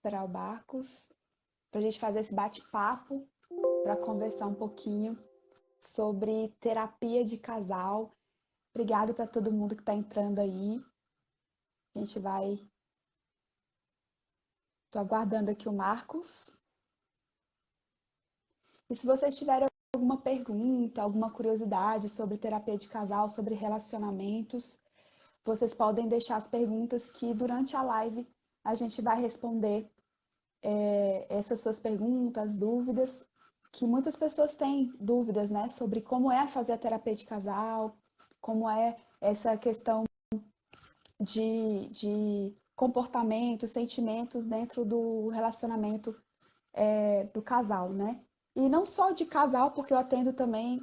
esperar o Marcos para a gente fazer esse bate-papo, para conversar um pouquinho sobre terapia de casal. Obrigada para todo mundo que está entrando aí. A gente vai. Estou aguardando aqui o Marcos. E se vocês tiverem alguma pergunta, alguma curiosidade sobre terapia de casal, sobre relacionamentos, vocês podem deixar as perguntas que durante a live a gente vai responder essas suas perguntas, dúvidas, que muitas pessoas têm dúvidas, né, sobre como é fazer a terapia de casal, como é essa questão de comportamentos, sentimentos dentro do relacionamento do casal, né? E não só de casal, porque eu atendo também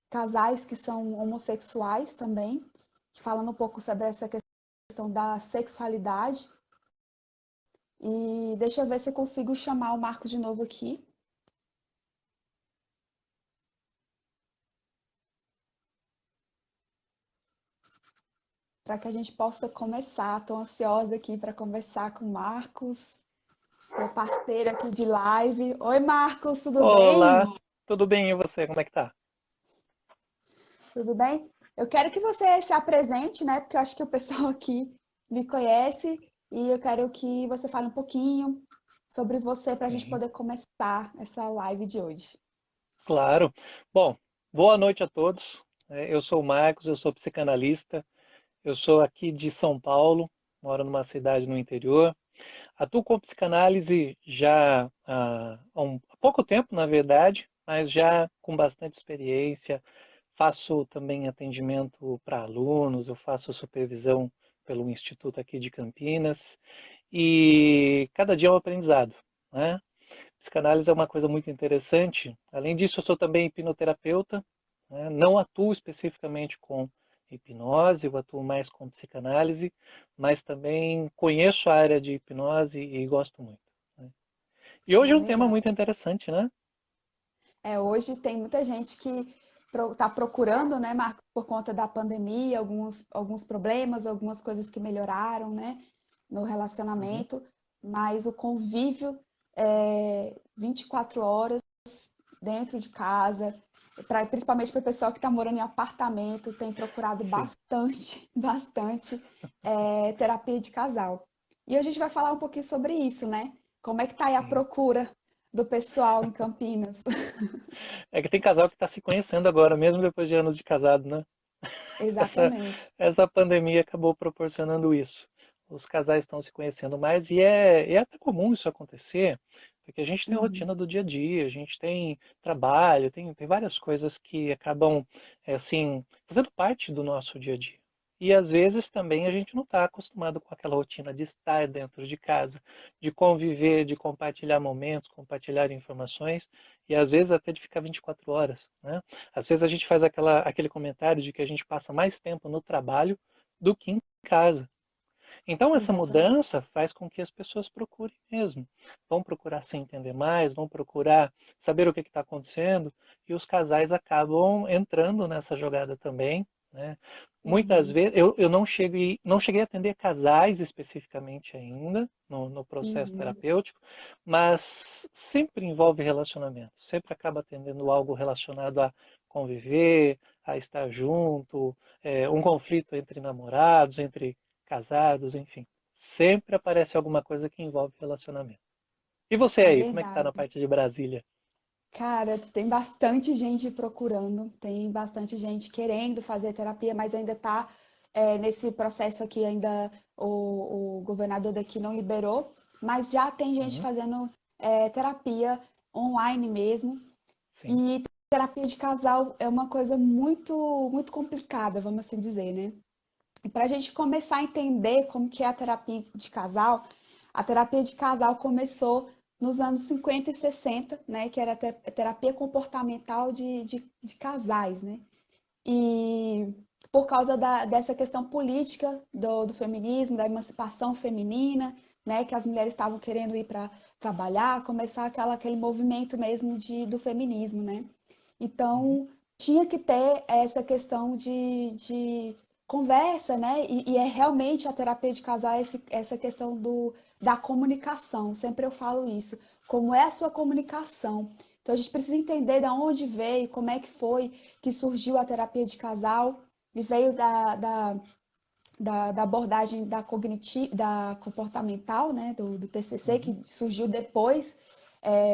casais que são homossexuais também, falando um pouco sobre essa questão da sexualidade. E deixa eu ver se eu consigo chamar o Marcos de novo aqui. Para que a gente possa começar. Estou ansiosa aqui para conversar com o Marcos, meu parceiro aqui de live. Oi, Marcos, tudo bem? Olá, tudo bem e você? Como é que tá? Tudo bem? Eu quero que você se apresente, né? Porque eu acho que o pessoal aqui me conhece e eu quero que você fale um pouquinho sobre você para a gente Sim, poder começar essa live de hoje. claro. Bom, boa noite a todos. Eu sou o Marcos, eu sou psicanalista, eu sou aqui de São Paulo, moro numa cidade no interior. Atuo com psicanálise já há pouco tempo, na verdade, mas já com bastante experiência. Faço também atendimento para alunos, eu faço supervisão pelo Instituto aqui de Campinas e cada dia é um aprendizado, né? Psicanálise é uma coisa muito interessante. Além disso, eu sou também hipnoterapeuta, né? Não atuo especificamente com hipnose, eu atuo mais com psicanálise, mas também conheço a área de hipnose e gosto muito, né? E hoje é um tema Legal. muito interessante, né? Hoje tem muita gente que está procurando, né, Marco, por conta da pandemia, alguns problemas, algumas coisas que melhoraram, né, no Uhum. relacionamento, mas o convívio 24 horas dentro de casa, principalmente para o pessoal que está morando em apartamento, tem procurado Sim. bastante, bastante terapia de casal. E a gente vai falar um pouquinho sobre isso, né? Como é que está aí a Sim. procura do pessoal em Campinas? É que tem casal que está se conhecendo agora, mesmo depois de anos de casado, né? Essa, Exatamente. essa pandemia acabou proporcionando isso. Os casais estão se conhecendo mais e é até comum isso acontecer, porque a gente tem a Uhum. rotina do dia a dia, a gente tem trabalho, tem várias coisas que acabam, assim, fazendo parte do nosso dia a dia. E às vezes também a gente não está acostumado com aquela rotina de estar dentro de casa, de conviver, de compartilhar momentos, compartilhar informações, e às vezes até de ficar 24 horas, né? Às vezes a gente faz aquele comentário de que a gente passa mais tempo no trabalho do que em casa. Então, essa Exatamente. mudança faz com que as pessoas procurem mesmo. Vão procurar se entender mais, vão procurar saber o que está acontecendo, e os casais acabam entrando nessa jogada também, né? Muitas Uhum. vezes, eu não cheguei a atender casais especificamente ainda no processo Uhum. terapêutico, mas sempre envolve relacionamento, sempre acaba atendendo algo relacionado a conviver, a estar junto, um conflito entre namorados, entre casados, enfim. Sempre aparece alguma coisa que envolve relacionamento. E você É aí, como é que tá na verdade. parte de Brasília? Cara, tem bastante gente procurando, tem bastante gente querendo fazer terapia, mas ainda está nesse processo aqui, ainda o governador daqui não liberou, mas já tem gente Uhum, fazendo terapia online mesmo. sim. E terapia de casal é uma coisa muito, muito complicada, vamos assim dizer, né? E para a gente começar a entender como que é a terapia de casal começou nos anos 50 e 60, né? Que era a terapia comportamental de casais, né? E por causa dessa questão política do feminismo, da emancipação feminina, né? Que as mulheres estavam querendo ir para trabalhar, começar aquele movimento mesmo do feminismo, né? Uhum, Então, tinha que ter essa questão de conversa, né? E é realmente a terapia de casal essa questão da comunicação. Sempre eu falo isso. Como é a sua comunicação? Então a gente precisa entender de onde veio, como é que foi que surgiu a terapia de casal, e veio da abordagem da comportamental, né, do TCC, que surgiu depois,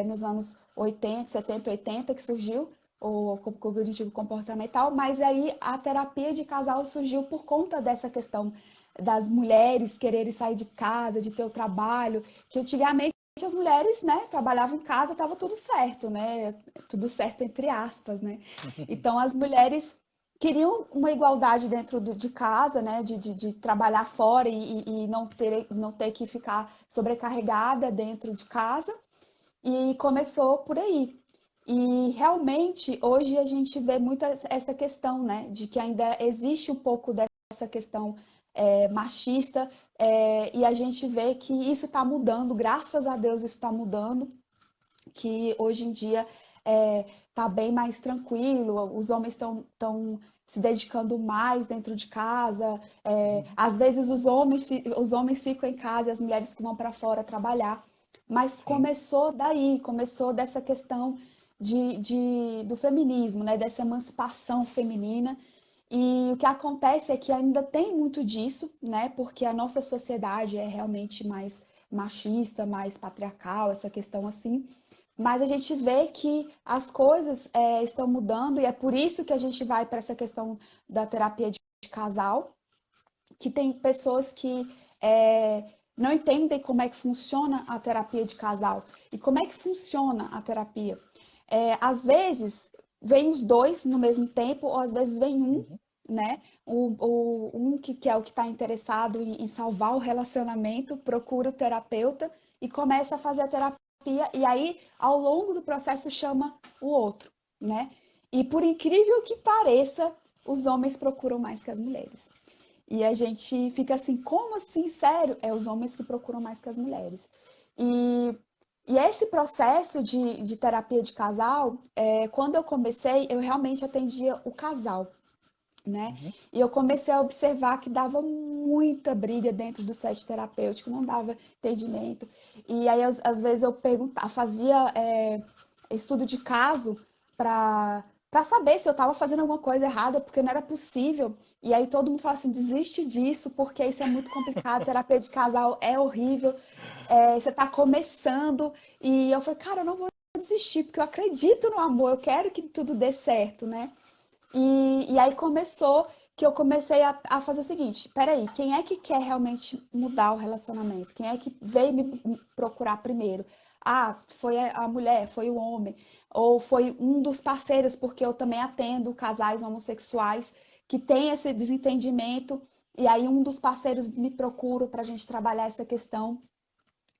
nos anos 80, 70, 80, que surgiu o cognitivo comportamental, mas aí a terapia de casal surgiu por conta dessa questão das mulheres quererem sair de casa, de ter o trabalho, que antigamente as mulheres, né, trabalhavam em casa, estava tudo certo, né, tudo certo entre aspas, né. Então as mulheres queriam uma igualdade dentro de casa, né, de trabalhar fora e não ter que ficar sobrecarregada dentro de casa, e começou por aí. E realmente hoje a gente vê muito essa questão, né, de que ainda existe um pouco dessa questão machista, e a gente vê que isso está mudando, graças a Deus isso está mudando, que hoje em dia tá bem mais tranquilo, os homens estão se dedicando mais dentro de casa, às vezes os homens ficam em casa e as mulheres que vão para fora trabalhar, mas começou daí, começou dessa questão do feminismo, né, dessa emancipação feminina, e o que acontece é que ainda tem muito disso, né, porque a nossa sociedade é realmente mais machista, mais patriarcal, essa questão assim, mas a gente vê que as coisas estão mudando e é por isso que a gente vai para essa questão da terapia de casal, que tem pessoas que não entendem como é que funciona a terapia de casal. E como é que funciona a terapia? Às vezes, vem os dois no mesmo tempo, ou às vezes vem um, né? Um que é o que está interessado em salvar o relacionamento, procura o terapeuta e começa a fazer a terapia, e aí, ao longo do processo, chama o outro, né? E por incrível que pareça, os homens procuram mais que as mulheres. E a gente fica assim, como assim, sério? É os homens que procuram mais que as mulheres. E, e esse processo de terapia de casal, quando eu comecei, eu realmente atendia o casal, né? E eu comecei a observar que dava muita briga dentro do set terapêutico, não dava entendimento. E aí, às vezes, eu perguntava, fazia estudo de caso para saber se eu estava fazendo alguma coisa errada, porque não era possível. E aí todo mundo fala assim, desiste disso, porque isso é muito complicado, terapia de casal é horrível, você está começando. E eu falei, cara, eu não vou desistir, porque eu acredito no amor, eu quero que tudo dê certo, né? E aí começou que eu comecei a fazer o seguinte, peraí, quem é que quer realmente mudar o relacionamento? Quem é que veio me procurar primeiro? Ah, foi a mulher, foi o homem, ou foi um dos parceiros, porque eu também atendo casais homossexuais que têm esse desentendimento, e aí um dos parceiros me procura para a gente trabalhar essa questão.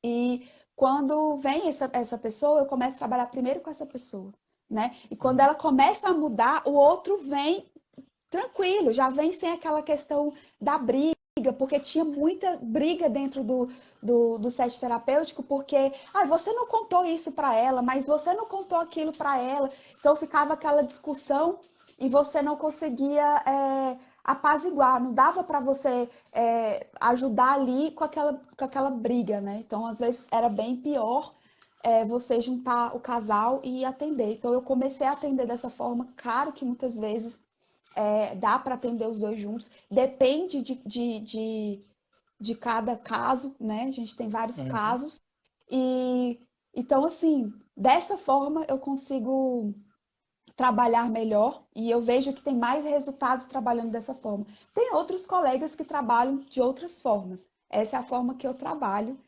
E quando vem essa pessoa, eu começo a trabalhar primeiro com essa pessoa, né? E quando ela começa a mudar, o outro vem tranquilo, já vem sem aquela questão da briga, porque tinha muita briga dentro do set terapêutico, porque você não contou isso para ela, mas você não contou aquilo para ela. Então ficava aquela discussão e você não conseguia apaziguar, não dava para você ajudar ali com aquela briga, né? Então às vezes era bem pior você juntar o casal e atender. Então eu comecei a atender dessa forma, claro que muitas vezes dá para atender os dois juntos, depende de cada caso, né? A gente tem vários casos. E então, assim, dessa forma eu consigo trabalhar melhor e eu vejo que tem mais resultados trabalhando dessa forma. Tem outros colegas que trabalham de outras formas. Essa é a forma que eu trabalho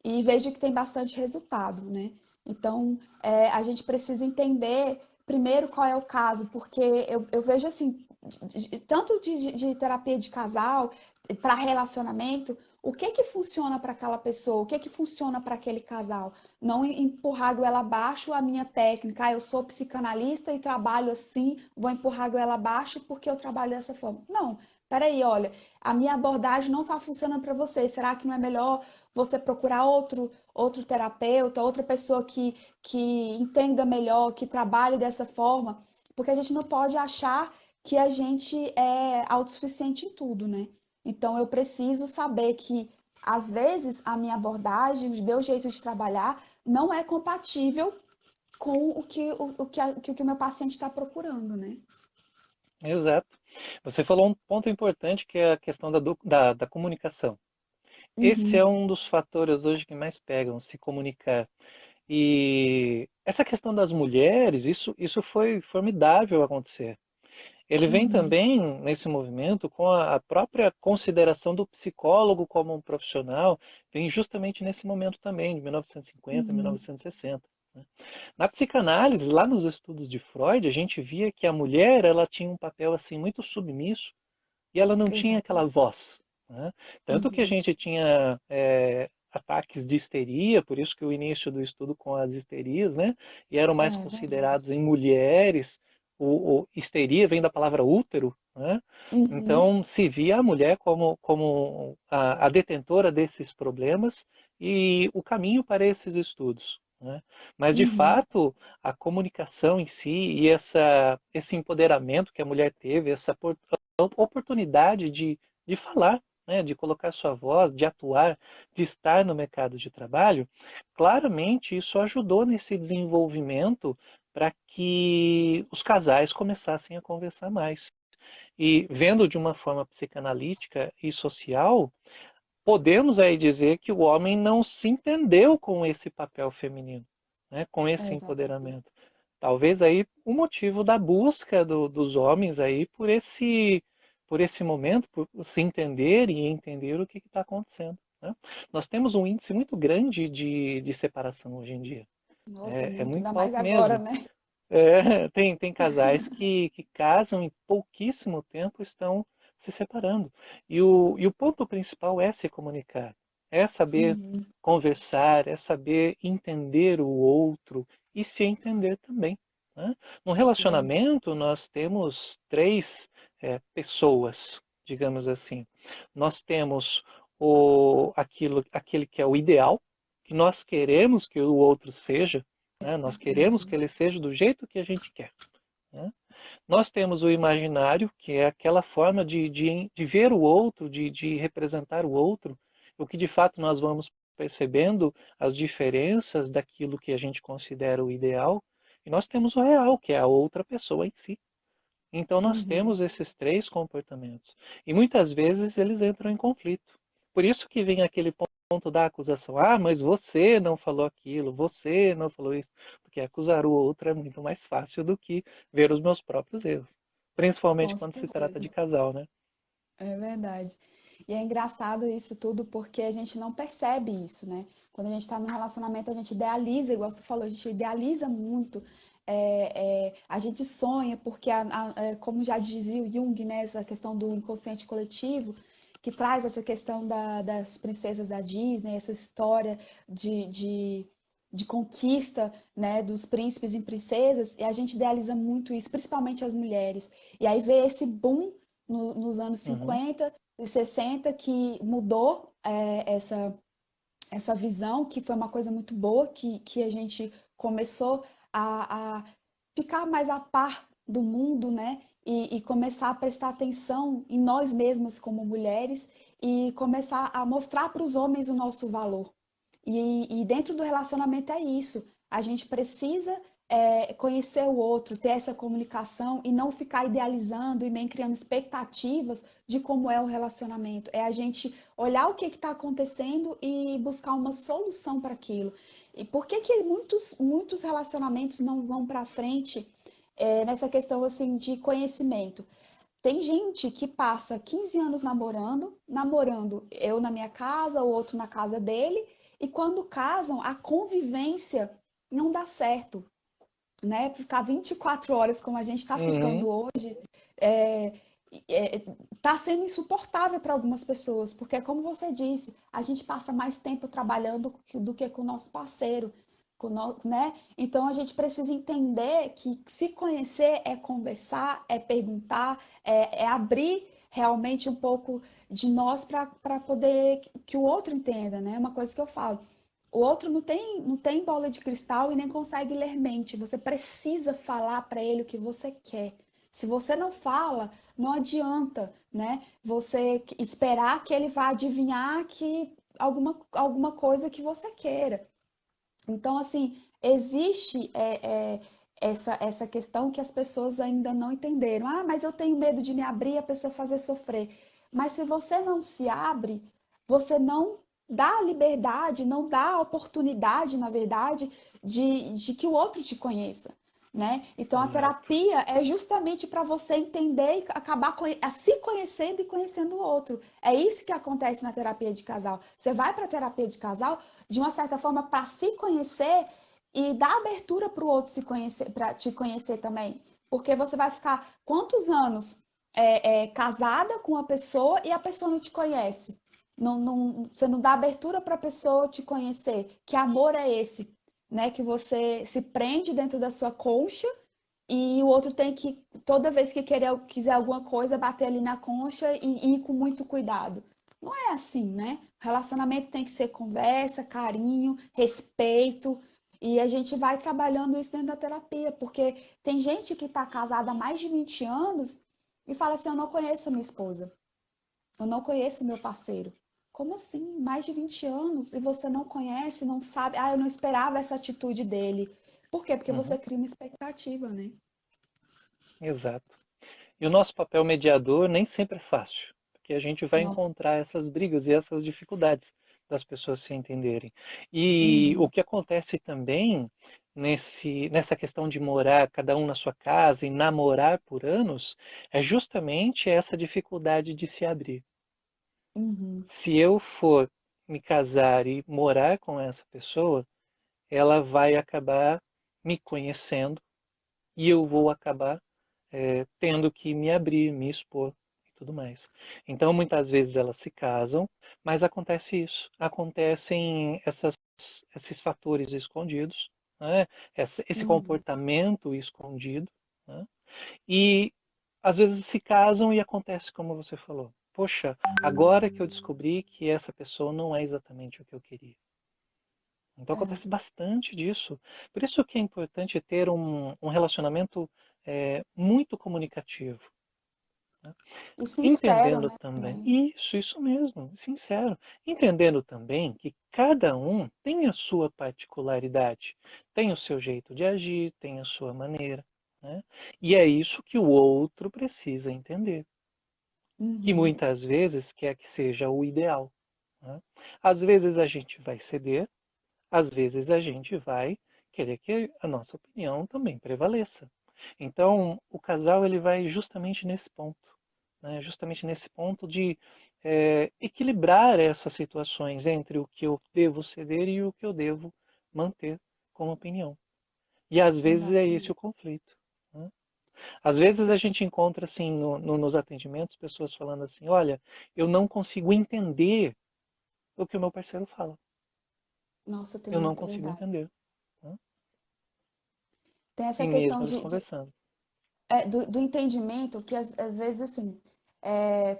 e vejo que tem bastante resultado, né? Então, a gente precisa entender primeiro qual é o caso, porque eu vejo assim, tanto de terapia de casal para relacionamento, o que funciona para aquela pessoa, o que funciona para aquele casal. Não empurrar goela abaixo a minha técnica. Eu sou psicanalista e trabalho assim, vou empurrar goela abaixo porque eu trabalho dessa forma. Não, peraí, olha, a minha abordagem não está funcionando para você. Será que não é melhor você procurar outro terapeuta, outra pessoa que entenda melhor, que trabalhe dessa forma? Porque a gente não pode achar que a gente é autossuficiente em tudo, né? Então eu preciso saber que às vezes a minha abordagem, o meu jeito de trabalhar não é compatível com o que o meu paciente está procurando, né? Exato. Você falou um ponto importante que é a questão da comunicação. Esse é Uhum, um dos fatores hoje que mais pegam, se comunicar. E essa questão das mulheres, isso foi formidável acontecer. Ele vem uhum, também nesse movimento com a própria consideração do psicólogo como um profissional, vem justamente nesse momento também, de 1950, uhum. 1960. Né? Na psicanálise, lá nos estudos de Freud, a gente via que a mulher ela tinha um papel assim muito submisso e ela não tinha aquela Exatamente. voz. Né? Tanto que a Uhum, gente tinha ataques de histeria, por isso que o início do estudo com as histerias, né? E eram mais é verdade. considerados em mulheres. O histeria vem da palavra útero, né? Uhum, Então se via a mulher como a detentora desses problemas e o caminho para esses estudos. Né? Mas de uhum, fato a comunicação em si e esse empoderamento que a mulher teve, essa oportunidade de falar, né, de colocar sua voz, de atuar, de estar no mercado de trabalho, claramente isso ajudou nesse desenvolvimento para que os casais começassem a conversar mais. E vendo de uma forma psicanalítica e social, podemos aí dizer que o homem não se entendeu com esse papel feminino, né, com esse exatamente. empoderamento. Talvez aí o motivo da busca dos homens aí por esse momento, por se entender e entender o que está acontecendo. Né? Nós temos um índice muito grande de separação hoje em dia. Nossa, É muito, ainda muito mais alto agora, mesmo. né? Tem casais que casam e pouquíssimo tempo estão se separando. E o ponto principal é se comunicar, é saber Uhum, conversar, é saber entender o outro e se entender também. Né? No verdade. relacionamento, nós temos três pessoas, digamos assim. Nós temos aquele que é o ideal, que nós queremos que o outro seja, né? Nós queremos que Uhum, ele seja do jeito que a gente quer. Né? Nós temos o imaginário, que é aquela forma de ver o outro, de representar o outro, o que de fato nós vamos percebendo as diferenças daquilo que a gente considera o ideal. E nós temos o real, que é a outra pessoa em si. Então nós uhum. temos esses três comportamentos. E muitas vezes eles entram em conflito. Por isso que vem aquele ponto da acusação. Ah, mas você não falou aquilo, você não falou isso. Porque acusar o outro é muito mais fácil do que ver os meus próprios erros. Principalmente Com quando se trata de certeza. casal, né? É verdade. E é engraçado isso tudo porque a gente não percebe isso, né? Quando a gente está num relacionamento, a gente idealiza, igual você falou, a gente idealiza muito. A gente sonha, porque, como já dizia o Jung, né, essa questão do inconsciente coletivo, que traz essa questão das princesas da Disney, essa história de, de, de conquista, né, dos príncipes e princesas, e a gente idealiza muito isso, principalmente as mulheres. E aí vê esse boom nos anos Uhum. 50 e 60 que mudou essa visão, que foi uma coisa muito boa, que a gente começou a ficar mais a par do mundo, né? E começar a prestar atenção em nós mesmas como mulheres e começar a mostrar para os homens o nosso valor. E dentro do relacionamento é isso. A gente precisa conhecer o outro, ter essa comunicação e não ficar idealizando e nem criando expectativas de como é o relacionamento. É a gente olhar o que está acontecendo e buscar uma solução para aquilo. E por que, que muitos relacionamentos não vão para frente nessa questão assim de conhecimento? Tem gente que passa 15 anos namorando eu na minha casa, o outro na casa dele, e quando casam, a convivência não dá certo, né? Ficar 24 horas como a gente está Uhum. ficando hoje, é, tá sendo insuportável para algumas pessoas, porque como você disse, a gente passa mais tempo trabalhando do que com o nosso parceiro, né? Então a gente precisa entender que se conhecer é conversar, é perguntar, é abrir realmente um pouco de nós para poder que o outro entenda, né? Uma coisa que eu falo. O outro não tem bola de cristal e nem consegue ler mente. Você precisa falar para ele o que você quer. Se você não fala, não adianta, né? Você esperar que ele vá adivinhar que alguma coisa que você queira. Então, assim, existe essa questão que as pessoas ainda não entenderam. Ah, mas eu tenho medo de me abrir e a pessoa fazer sofrer. Mas se você não se abre, você não dá a liberdade, não dá a oportunidade, na verdade, de que o outro te conheça. Né? Então a Exato. terapia é justamente para você entender e acabar se conhecendo e conhecendo o outro. É isso que acontece na terapia de casal. Você vai para a terapia de casal de uma certa forma para se conhecer e dar abertura para o outro se conhecer, para te conhecer também. Porque você vai ficar quantos anos casada com uma pessoa e a pessoa não te conhece? Você não dá abertura para a pessoa te conhecer. Que amor é esse? Né? Que você se prende dentro da sua concha e o outro tem que, toda vez que quiser alguma coisa, bater ali na concha e ir com muito cuidado. Não é assim, né? Relacionamento tem que ser conversa, carinho, respeito. E a gente vai trabalhando isso dentro da terapia, porque tem gente que está casada há mais de 20 anos e fala assim: eu não conheço a minha esposa, eu não conheço meu parceiro. Como assim? Mais de 20 anos e você não conhece, não sabe? Ah, eu não esperava essa atitude dele. Por quê? Porque você Uhum, cria uma expectativa, né? exato. E o nosso papel mediador nem sempre é fácil, porque a gente vai Nossa. encontrar essas brigas e essas dificuldades das pessoas se entenderem. E o Uhum, que acontece também nessa questão de morar cada um na sua casa e namorar por anos é justamente essa dificuldade de se abrir. uhum, Se eu for me casar e morar com essa pessoa, ela vai acabar me conhecendo e eu vou acabar tendo que me abrir, me expor e tudo mais. Então, muitas vezes elas se casam, mas acontece isso. Acontecem esses fatores escondidos, né? Esse uhum. comportamento escondido, né? E às vezes se casam e acontece como você falou. Poxa, agora que eu descobri que essa pessoa não é exatamente o que eu queria. Então É. acontece bastante disso. Por isso que é importante ter um relacionamento muito comunicativo, né? E sincero, Entendendo né, também, também. isso mesmo, sincero. Entendendo também que cada um tem a sua particularidade, tem o seu jeito de agir, tem a sua maneira, né? E é isso que o outro precisa entender, que Uhum, muitas vezes quer que seja o ideal, né? Às vezes a gente vai ceder, às vezes a gente vai querer que a nossa opinião também prevaleça. Então, o casal ele vai justamente nesse ponto, né? Justamente nesse ponto de equilibrar essas situações entre o que eu devo ceder e o que eu devo manter como opinião. E às vezes é esse o exatamente. conflito, né? Às vezes a gente encontra assim nos atendimentos pessoas falando assim, olha, eu não consigo entender o que o meu parceiro fala. Nossa, tem Eu não muita consigo verdade. entender, né? Tem E essa mesmo questão eles conversando. do entendimento que às vezes, assim,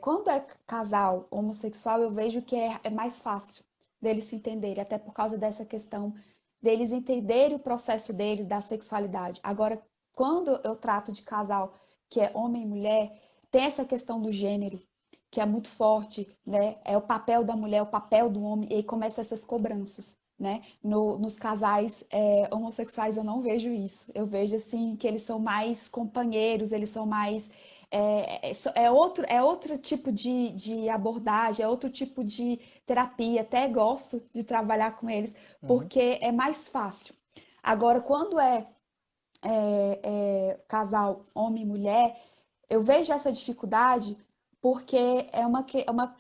quando é casal homossexual, eu vejo que é mais fácil deles se entenderem, até por causa dessa questão deles entenderem o processo deles, da sexualidade. Agora, quando eu trato de casal que é homem e mulher, tem essa questão do gênero, que é muito forte, né? É o papel da mulher, o papel do homem, e aí começam essas cobranças. Né? Nos casais homossexuais eu não vejo isso. Eu vejo assim que eles são mais companheiros, eles são mais é outro tipo de abordagem, é outro tipo de terapia. Até gosto de trabalhar com eles Uhum. porque é mais fácil. Agora, quando casal homem e mulher, eu vejo essa dificuldade porque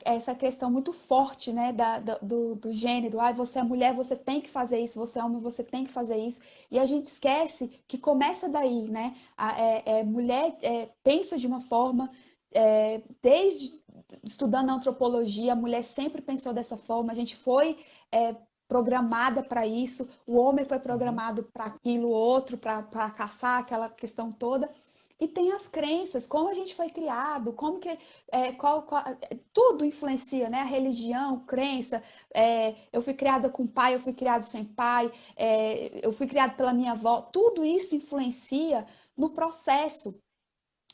essa questão muito forte, né, do gênero. Ah, você é mulher, você tem que fazer isso, você é homem, você tem que fazer isso. E a gente esquece que começa daí, né? Mulher pensa de uma forma, desde estudando antropologia, a mulher sempre pensou dessa forma, a gente foi programada para isso, o homem foi Uhum. programado para aquilo, outro, para caçar, aquela questão toda. E tem as crenças, como a gente foi criado, como que tudo influencia, né? A religião, crença. Eu fui criada com pai, eu fui criada sem pai, eu fui criada pela minha avó. Tudo isso influencia no processo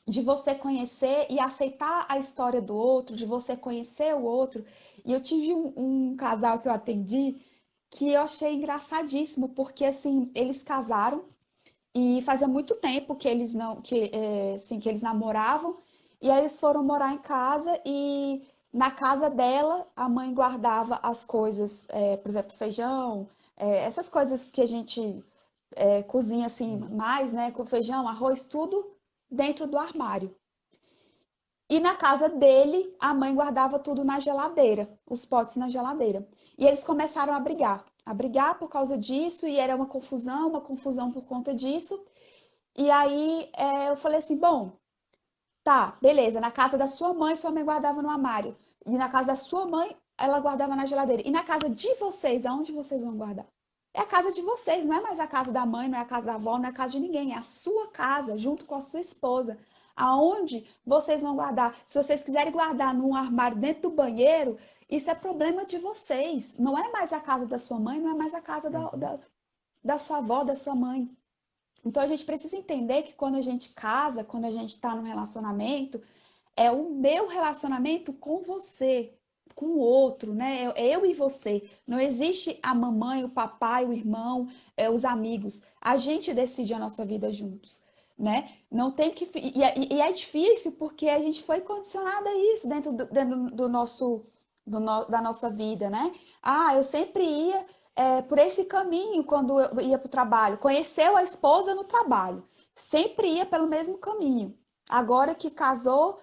de você conhecer e aceitar a história do outro, de você conhecer o outro. E eu tive um casal que eu atendi que eu achei engraçadíssimo, porque assim, eles casaram e fazia muito tempo que eles não, assim, que eles namoravam, e aí eles foram morar em casa e na casa dela a mãe guardava as coisas, por exemplo, feijão, essas coisas que a gente cozinha assim Uhum. mais, né, com feijão, arroz, tudo dentro do armário. E na casa dele, a mãe guardava tudo na geladeira, os potes na geladeira. E eles começaram a brigar por causa disso, e era uma confusão por conta disso. E aí eu falei assim, bom, tá, beleza, na casa da sua mãe guardava no armário. E na casa da sua mãe, ela guardava na geladeira. E na casa de vocês, aonde vocês vão guardar? É a casa de vocês, não é mais a casa da mãe, não é a casa da avó, não é a casa de ninguém, é a sua casa, junto com a sua esposa. Aonde vocês vão guardar? Se vocês quiserem guardar num armário dentro do banheiro, isso é problema de vocês. Não é mais a casa da sua mãe, não é mais a casa Uhum. da sua avó, da sua mãe. Então a gente precisa entender que quando a gente casa, quando a gente está num relacionamento, é o meu relacionamento com você, com o outro, né? É eu e você. Não existe a mamãe, o papai, o irmão, os amigos. A gente decide a nossa vida juntos, né? Não tem que. E é difícil porque a gente foi condicionada a isso dentro do nosso, da nossa vida, né? Ah, eu sempre ia por esse caminho quando eu ia para o trabalho. Conheceu a esposa no trabalho. Sempre ia pelo mesmo caminho. Agora que casou,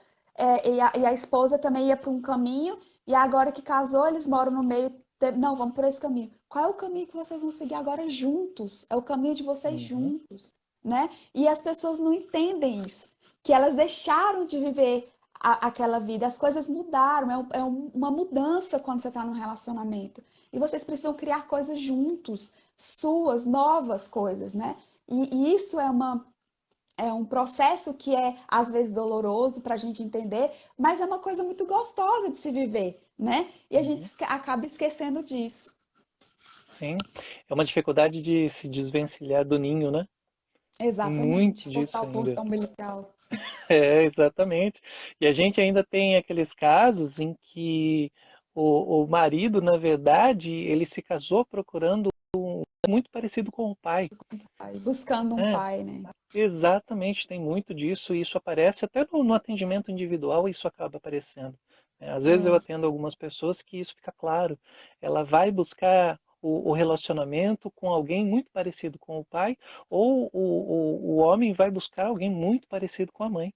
e a esposa também ia para um caminho, e agora que casou, eles moram no meio. Não, vamos por esse caminho. Qual é o caminho que vocês vão seguir agora juntos? É o caminho de vocês Uhum. juntos, né? E as pessoas não entendem isso, que elas deixaram de viver aquela vida, as coisas mudaram, uma mudança quando você está num relacionamento. E vocês precisam criar coisas juntos, suas, novas coisas, né? E isso é um processo que é, às vezes, doloroso para a gente entender, mas é uma coisa muito gostosa de se viver, né? E a gente Uhum. acaba esquecendo disso. Sim, é uma dificuldade de se desvencilhar do ninho, né? Tem muito Exatamente. disso Cortar o ainda. cordão umbilical. É, exatamente. E a gente ainda tem aqueles casos em que o marido, na verdade, ele se casou procurando muito parecido com o pai, Buscando um né? pai, né? Exatamente, tem muito disso, e isso aparece até no atendimento individual, isso acaba aparecendo, né? Às vezes eu É, atendo algumas pessoas que isso fica claro. Ela vai buscar o relacionamento com alguém muito parecido com o pai, ou o homem vai buscar alguém muito parecido com a mãe.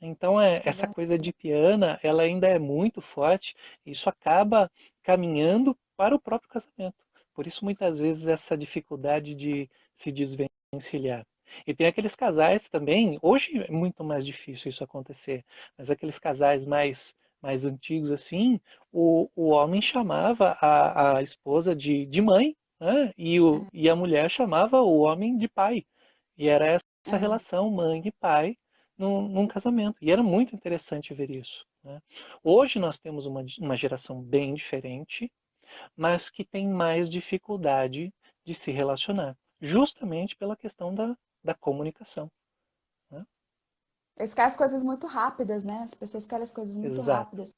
Então, é essa verdade. coisa de piana, ela ainda é muito forte, e isso acaba caminhando para o próprio casamento. Por isso, muitas vezes, essa dificuldade de se desvencilhar. E tem aqueles casais também, hoje é muito mais difícil isso acontecer, mas aqueles casais mais antigos assim, o homem chamava a esposa de mãe, né? E a mulher chamava o homem de pai. E era essa É, relação mãe e pai num casamento. E era muito interessante ver isso, né? Hoje nós temos uma geração bem diferente, mas que tem mais dificuldade de se relacionar, justamente pela questão da comunicação, né? eles querem as coisas muito rápidas, né? As pessoas querem as coisas muito Exato. rápidas.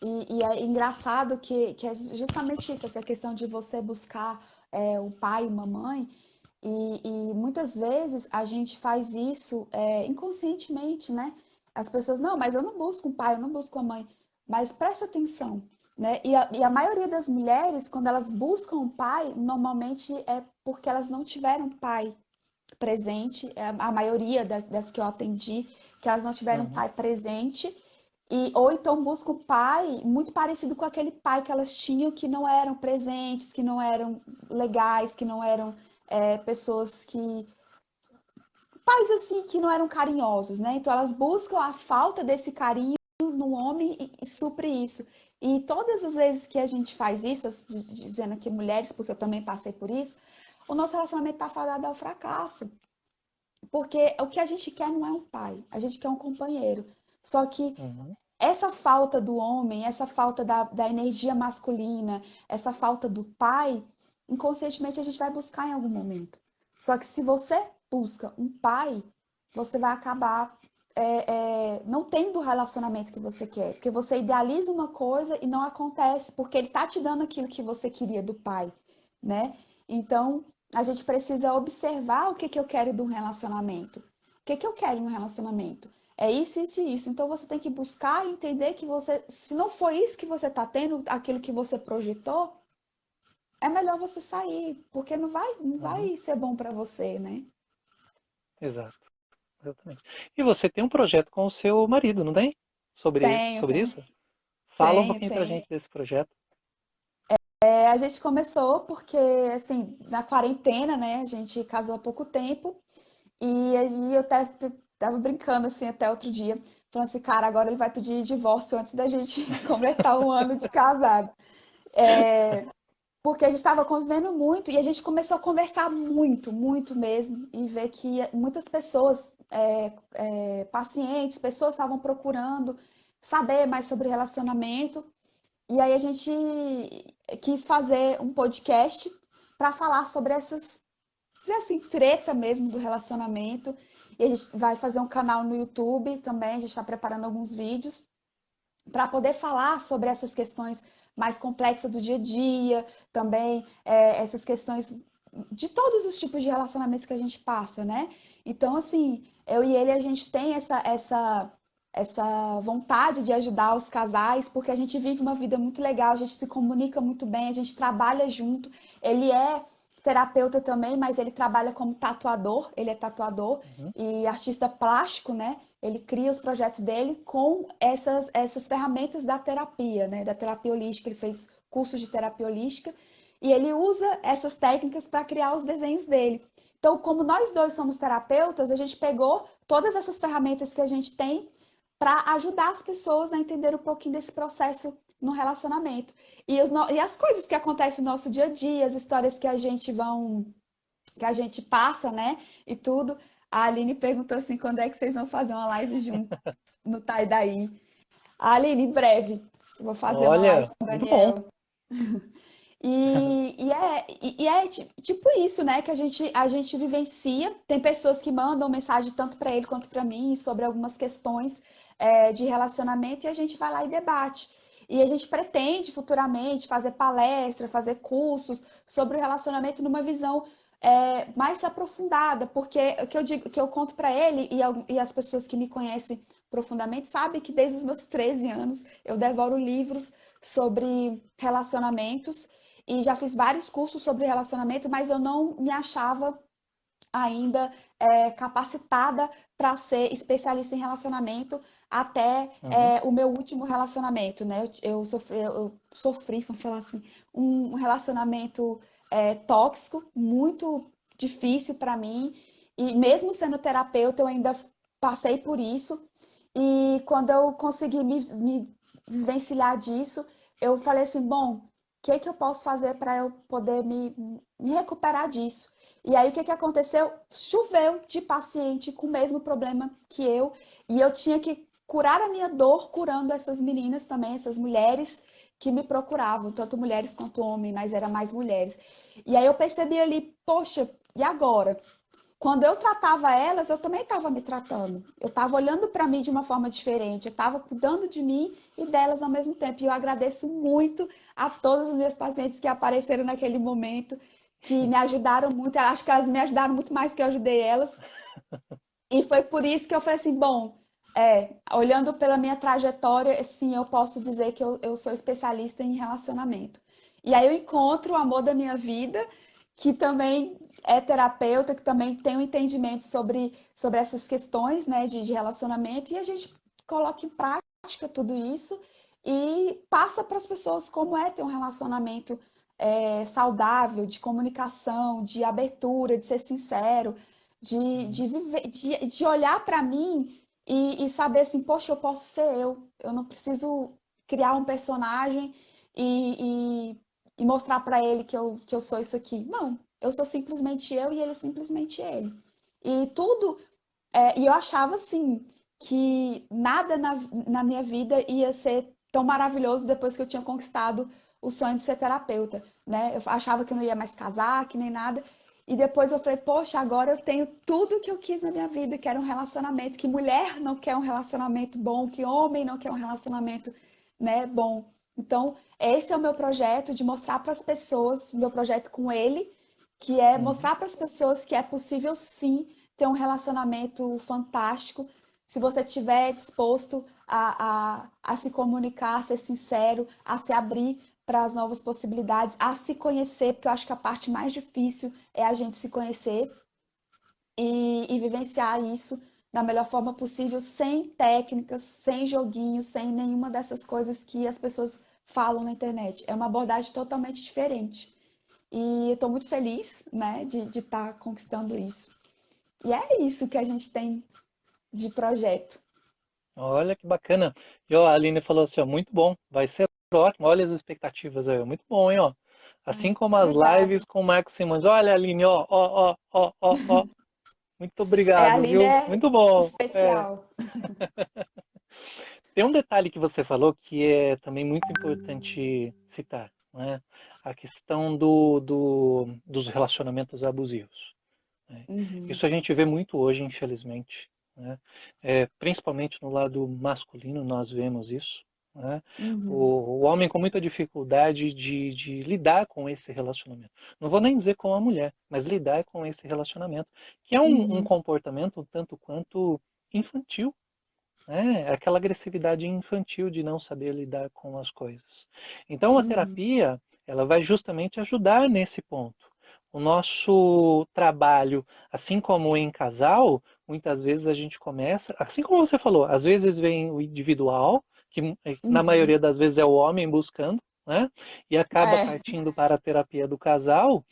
E é engraçado que é justamente isso, essa questão de você buscar o pai e uma mãe. E muitas vezes a gente faz isso inconscientemente, né? As pessoas, não, mas eu não busco um pai, eu não busco uma mãe. Mas presta atenção, né? E a maioria das mulheres, quando elas buscam um pai, normalmente é porque elas não tiveram pai presente. A maioria das que eu atendi, que elas não tiveram Uhum. pai presente. Ou então buscam um pai muito parecido com aquele pai que elas tinham, que não eram presentes, que não eram legais, que não eram pessoas que. Pais assim que não eram carinhosos, né? Então elas buscam a falta desse carinho no homem e supre isso. E todas as vezes que a gente faz isso, dizendo aqui mulheres, porque eu também passei por isso, o nosso relacionamento está fadado ao fracasso. Porque o que a gente quer não é um pai, a gente quer um companheiro. Só que Uhum. essa falta do homem, essa falta da energia masculina, essa falta do pai, inconscientemente a gente vai buscar em algum momento. Só que se você busca um pai, você vai acabar não tendo o relacionamento que você quer. Porque você idealiza uma coisa e não acontece, porque ele tá te dando aquilo que você queria do pai, né? Então, a gente precisa observar o que que eu quero de um relacionamento. O que que eu quero em um relacionamento? É isso, isso e isso. Então, você tem que buscar e entender que você, se não for isso que você tá tendo, aquilo que você projetou, é melhor você sair, porque não Uhum. vai ser bom para você, né? Exato, exatamente. E você tem um projeto com o seu marido, não tem? Tenho, Sobre tenho, isso? Fala um tenho, pouquinho pra tenho. gente desse projeto. A gente começou porque, assim, na quarentena, né, a gente casou há pouco tempo e aí eu até tava brincando, assim, até outro dia, falando assim, cara, agora ele vai pedir divórcio antes da gente completar um ano de casado. Porque a gente estava convivendo muito e a gente começou a conversar muito, muito mesmo, e ver que muitas pessoas, pacientes, pessoas estavam procurando saber mais sobre relacionamento. E aí a gente quis fazer um podcast para falar sobre essas, assim, treta mesmo do relacionamento. E a gente vai fazer um canal no YouTube também, a gente está preparando alguns vídeos para poder falar sobre essas questões mais complexas do dia a dia, também essas questões de todos os tipos de relacionamentos que a gente passa, né? Então, assim, eu e ele, a gente tem essa vontade de ajudar os casais, porque a gente vive uma vida muito legal, a gente se comunica muito bem, a gente trabalha junto. Ele é terapeuta também, mas ele trabalha como tatuador, ele é tatuador Uhum. e artista plástico, né? Ele cria os projetos dele com essas ferramentas da terapia, né? Da terapia holística. Ele fez cursos de terapia holística e ele usa essas técnicas para criar os desenhos dele. Então, como nós dois somos terapeutas, a gente pegou todas essas ferramentas que a gente tem para ajudar as pessoas a entender um pouquinho desse processo no relacionamento. E as coisas que acontecem no nosso dia a dia, as histórias que a gente passa, né? E tudo. A Aline perguntou assim, quando é que vocês vão fazer uma live junto no Tai Daí? A Aline, em breve, eu vou fazer uma live Olha, com o muito bom. Daniel. E é tipo isso, né? Que a gente vivencia. Tem pessoas que mandam mensagem tanto para ele quanto para mim sobre algumas questões de relacionamento e a gente vai lá e debate. E a gente pretende futuramente fazer palestra, fazer cursos sobre o relacionamento numa visão mais aprofundada, porque o que eu digo, o que eu conto para ele e as pessoas que me conhecem profundamente sabem que desde os meus 13 anos eu devoro livros sobre relacionamentos e já fiz vários cursos sobre relacionamento, mas eu não me achava ainda capacitada para ser especialista em relacionamento até Uhum. o meu último relacionamento, né? Eu sofri, vamos falar assim, um relacionamento tóxico, muito difícil para mim, e mesmo sendo terapeuta, eu ainda passei por isso. E quando eu consegui me desvencilhar disso, eu falei assim, bom, o que que eu posso fazer para eu poder me recuperar disso? E aí, o que que aconteceu? Choveu de paciente com o mesmo problema que eu, e eu tinha que curar a minha dor curando essas meninas também, essas mulheres que me procuravam, tanto mulheres quanto homens, mas era mais mulheres. E aí eu percebi ali, poxa, e agora? Quando eu tratava elas, eu também estava me tratando. Eu estava olhando para mim de uma forma diferente, eu estava cuidando de mim e delas ao mesmo tempo. E eu agradeço muito a todas as minhas pacientes que apareceram naquele momento, que me ajudaram muito. Eu acho que elas me ajudaram muito mais que eu ajudei elas. E foi por isso que eu falei assim, bom, olhando pela minha trajetória, sim, eu posso dizer que eu sou especialista em relacionamento. E aí eu encontro o amor da minha vida, que também é terapeuta, que também tem um entendimento sobre essas questões, né, de relacionamento, e a gente coloca em prática tudo isso e passa para as pessoas como é ter um relacionamento saudável, de comunicação, de abertura, de ser sincero, Uhum. de olhar para mim e saber assim, poxa, eu posso ser eu não preciso criar um personagem e mostrar para ele que eu sou isso aqui. Não, eu sou simplesmente eu e ele é simplesmente ele. E tudo, e eu achava assim, que nada na minha vida ia ser tão maravilhoso depois que eu tinha conquistado o sonho de ser terapeuta, né? Eu achava que eu não ia mais casar, que nem nada. E depois eu falei, poxa, agora eu tenho tudo que eu quis na minha vida, que era um relacionamento, que mulher não quer um relacionamento bom, que homem não quer um relacionamento, né, bom. Então, esse é o meu projeto de mostrar para as pessoas, meu projeto com ele, que é Uhum. mostrar para as pessoas que é possível sim ter um relacionamento fantástico, se você estiver disposto a se comunicar, a ser sincero, a se abrir para as novas possibilidades, a se conhecer, porque eu acho que a parte mais difícil é a gente se conhecer e vivenciar isso da melhor forma possível, sem técnicas, sem joguinhos, sem nenhuma dessas coisas que as pessoas falam na internet. É uma abordagem totalmente diferente. E eu estou muito feliz, né, de estar conquistando isso. E é isso que a gente tem de projeto. Olha que bacana. E ó, a Aline falou assim, ó, muito bom, vai ser ótimo. Olha as expectativas aí, ó, muito bom, hein, ó. Assim como as Obrigada. lives com o Marcos Simões. Olha, Aline, ó, ó, ó, ó, ó, ó. Muito É, a obrigado, Aline viu? é Muito bom. É. especial. Tem um detalhe que você falou que é também muito importante citar, né? A questão dos relacionamentos abusivos, né? Uhum, Isso a gente vê muito hoje, infelizmente, né? Principalmente no lado masculino nós vemos isso, né? uhum, O homem com muita dificuldade de lidar com esse relacionamento. Não vou nem dizer com a mulher, mas lidar com esse relacionamento, que é um uhum, comportamento um tanto quanto infantil, né? Aquela agressividade infantil de não saber lidar com as coisas. Então a uhum. terapia, ela vai justamente ajudar nesse ponto. O nosso trabalho, assim como em casal, muitas vezes a gente começa, assim como você falou, às vezes vem o individual, que na Uhum. maioria das vezes é o homem buscando, né? E acaba É, partindo para a terapia do casal,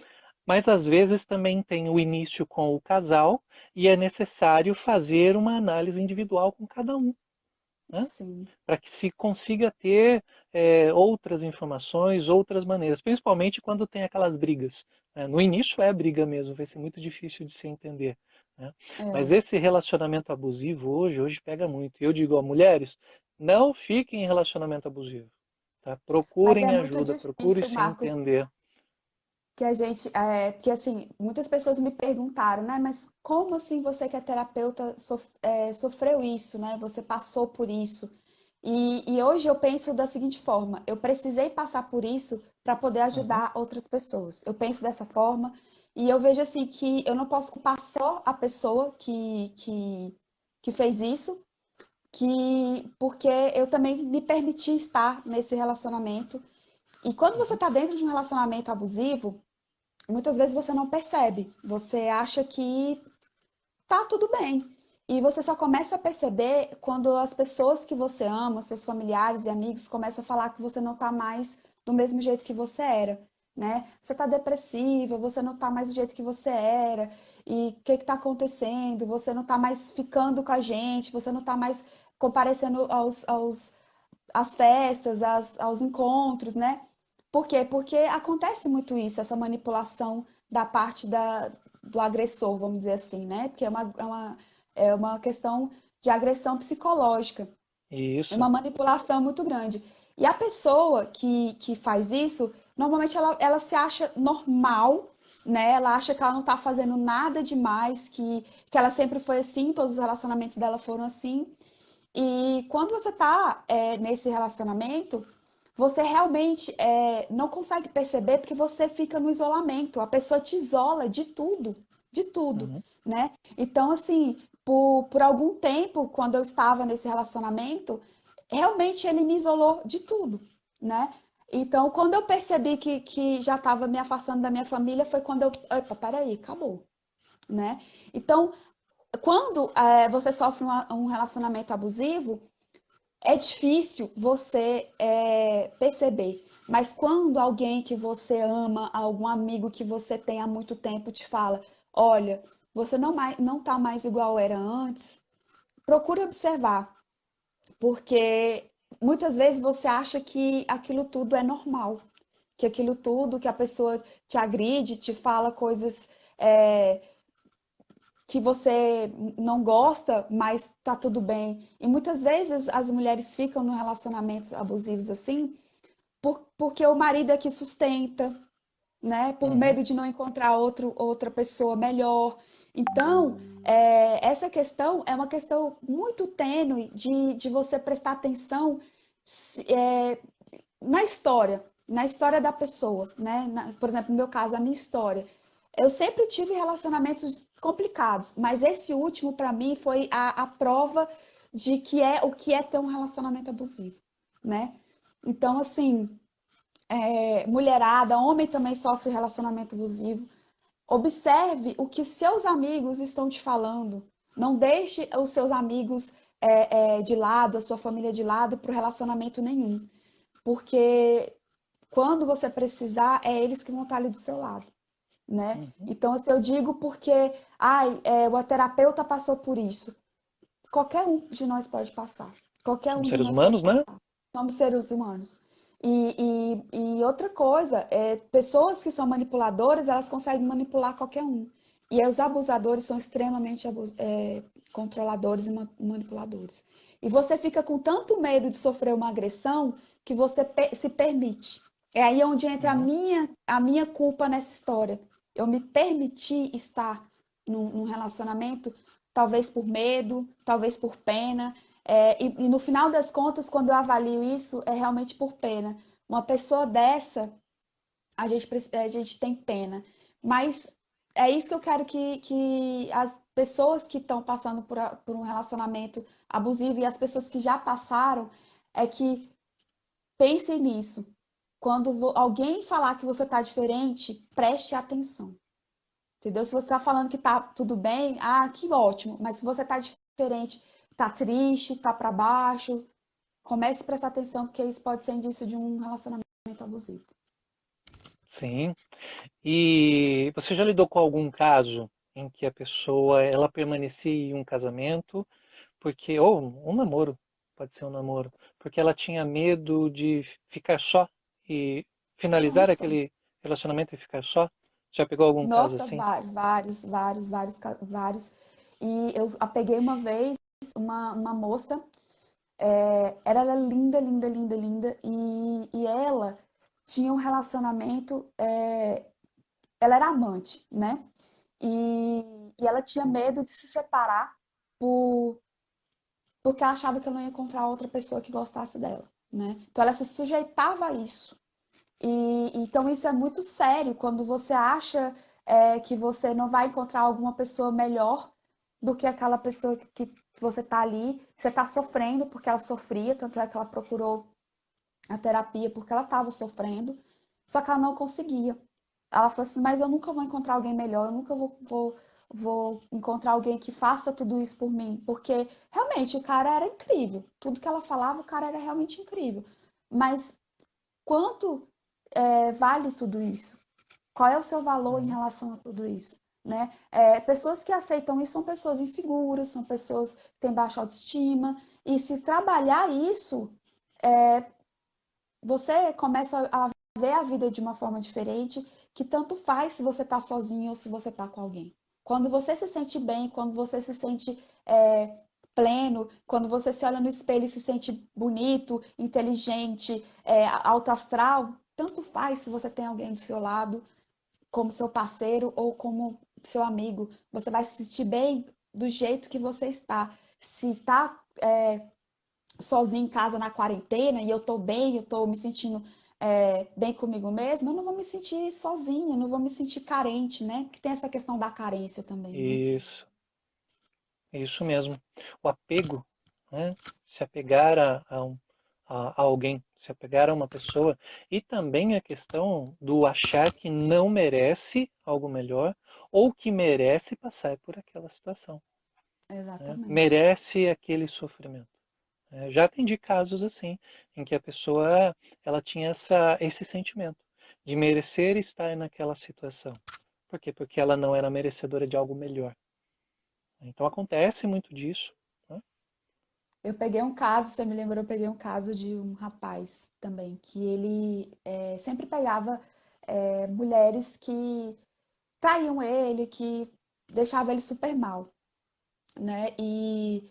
mas às vezes também tem o início com o casal e é necessário fazer uma análise individual com cada um, né? sim. Para que se consiga ter outras informações, outras maneiras, principalmente quando tem aquelas brigas, né? No início é briga mesmo, vai ser muito difícil de se entender, né? Mas É. esse relacionamento abusivo hoje pega muito. Eu digo a mulheres, não fiquem em relacionamento abusivo, tá? Mas é Procurem muito ajuda, procurem difícil, se Marcos, entender. que a gente, porque assim, muitas pessoas me perguntaram, né, mas como assim você que é terapeuta sofreu isso, né? Você passou por isso. E hoje eu penso da seguinte forma, eu precisei passar por isso para poder Uhum, ajudar outras pessoas. Eu penso dessa forma e eu vejo assim que eu não posso culpar só a pessoa que fez isso, porque eu também me permiti estar nesse relacionamento. E quando você uhum, está dentro de um relacionamento abusivo, muitas vezes você não percebe. Você acha que tá tudo bem. E você só começa a perceber quando as pessoas que você ama, seus familiares e amigos, começam a falar que você não tá mais do mesmo jeito que você era, né? Você tá depressiva, você não tá mais do jeito que você era. E o que que tá acontecendo? Você não tá mais ficando com a gente, você não tá mais comparecendo às festas, aos encontros, né? Por quê? Porque acontece muito isso, essa manipulação da parte do agressor, vamos dizer assim, né? Porque é uma questão de agressão psicológica, é isso. uma manipulação muito grande. E a pessoa que faz isso, normalmente ela se acha normal, né? Ela acha que ela não tá fazendo nada demais, que ela sempre foi assim, todos os relacionamentos dela foram assim. E quando você está nesse relacionamento, você realmente não consegue perceber porque você fica no isolamento. A pessoa te isola de tudo, Uhum. né? Então, assim, por algum tempo, quando eu estava nesse relacionamento, realmente ele me isolou de tudo, né? Então, quando eu percebi que já estava me afastando da minha família, foi quando opa, peraí, acabou, né? Então, quando você sofre um relacionamento abusivo, é difícil você perceber. Mas quando alguém que você ama, algum amigo que você tem há muito tempo te fala, olha, você não tá mais igual era antes, procure observar, porque muitas vezes você acha que aquilo tudo é normal, que aquilo tudo, que a pessoa te agride, te fala coisas é, que você não gosta, mas tá tudo bem. E muitas vezes as mulheres ficam em relacionamentos abusivos assim, porque o marido é que sustenta, né? Por Uhum. medo de não encontrar outra pessoa melhor. Então, essa questão é uma questão muito tênue de você prestar atenção na história da pessoa, né? Por exemplo, no meu caso, a minha história. Eu sempre tive relacionamentos complicados, mas esse último, para mim, foi a prova de que o que é ter um relacionamento abusivo, né? Então, assim, mulherada, homem também sofre relacionamento abusivo. Observe o que seus amigos estão te falando. Não deixe os seus amigos de lado, a sua família de lado, para o relacionamento nenhum. Porque quando você precisar, é eles que vão estar ali do seu lado, né? Uhum. Então, assim, eu digo porque o terapeuta passou por isso. Qualquer um de nós pode passar. Qualquer um Somos de seres nós pode humanos, né? passar. Somos seres humanos. E outra coisa, pessoas que são manipuladoras, elas conseguem manipular qualquer um. E aí, os abusadores são extremamente controladores e manipuladores. E você fica com tanto medo de sofrer uma agressão que você se permite. É aí onde entra Uhum. a minha culpa nessa história. Eu me permiti estar num relacionamento, talvez por medo, talvez por pena. E no final das contas, quando eu avalio isso, é realmente por pena. Uma pessoa dessa, a gente tem pena. Mas é isso que eu quero que as pessoas que estão passando por um relacionamento abusivo e as pessoas que já passaram, é que pensem nisso. Quando alguém falar que você está diferente, preste atenção. Entendeu? Se você está falando que tá tudo bem, que ótimo. Mas se você tá diferente, tá triste, tá para baixo, comece a prestar atenção, porque isso pode ser indício de um relacionamento abusivo. Sim. E você já lidou com algum caso em que a pessoa ela permanecia em um casamento porque ou um namoro, pode ser um namoro, porque ela tinha medo de ficar só e finalizar Nossa, aquele relacionamento e ficar só? Já pegou algum caso nossa, assim? vários. E eu peguei uma vez uma moça, ela era linda, linda, linda, linda, e ela tinha um relacionamento, ela era amante, né? E ela tinha medo de se separar por, porque ela achava que ela não ia encontrar outra pessoa que gostasse dela, né? Então ela se sujeitava a isso. Então isso é muito sério quando você acha que você não vai encontrar alguma pessoa melhor do que aquela pessoa que você tá ali, você tá sofrendo porque ela sofria, tanto é que ela procurou a terapia porque ela estava sofrendo, só que ela não conseguia. Ela falou assim, mas eu nunca vou encontrar alguém melhor, eu nunca vou encontrar alguém que faça tudo isso por mim, porque realmente o cara era incrível. Tudo que ela falava, o cara era realmente incrível. Mas quanto vale tudo isso? Qual é o seu valor em Uhum. relação a tudo isso? Né? Pessoas que aceitam isso são pessoas inseguras, são pessoas que têm baixa autoestima, e se trabalhar isso, você começa a ver a vida de uma forma diferente, que tanto faz se você está sozinho ou se você está com alguém. Quando você se sente bem, quando você se sente pleno, quando você se olha no espelho e se sente bonito, inteligente, alto astral, tanto faz se você tem alguém do seu lado, como seu parceiro ou como seu amigo. Você vai se sentir bem do jeito que você está. Se está sozinha em casa na quarentena e eu tô bem, eu tô me sentindo bem comigo mesma, eu não vou me sentir sozinha, eu não vou me sentir carente, né? Porque tem essa questão da carência também, né? Isso mesmo. O apego, né? Se apegar a alguém, se apegar a uma pessoa, e também a questão do achar que não merece algo melhor ou que merece passar por aquela situação, né? Exatamente. Merece aquele sofrimento. Já atendi casos assim, em que a pessoa ela tinha esse sentimento de merecer estar naquela situação. Por quê? Porque ela não era merecedora de algo melhor. Então acontece muito disso, né? Eu peguei um caso, você me lembrou, eu peguei um caso de um rapaz também, que ele sempre pegava mulheres que traíam ele, que deixavam ele super mal, né? E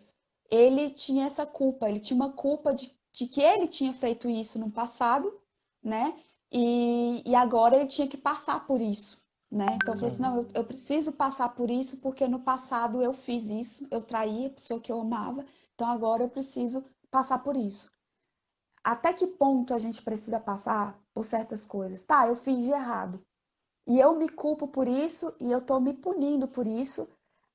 ele tinha essa culpa, ele tinha uma culpa de que ele tinha feito isso no passado, né? e agora ele tinha que passar por isso, né? Então eu falei assim, Uhum. não, eu preciso passar por isso porque no passado eu fiz isso, eu traí a pessoa que eu amava, então agora eu preciso passar por isso. Até que ponto a gente precisa passar por certas coisas? Tá, eu fiz de errado. E eu me culpo por isso e eu tô me punindo por isso,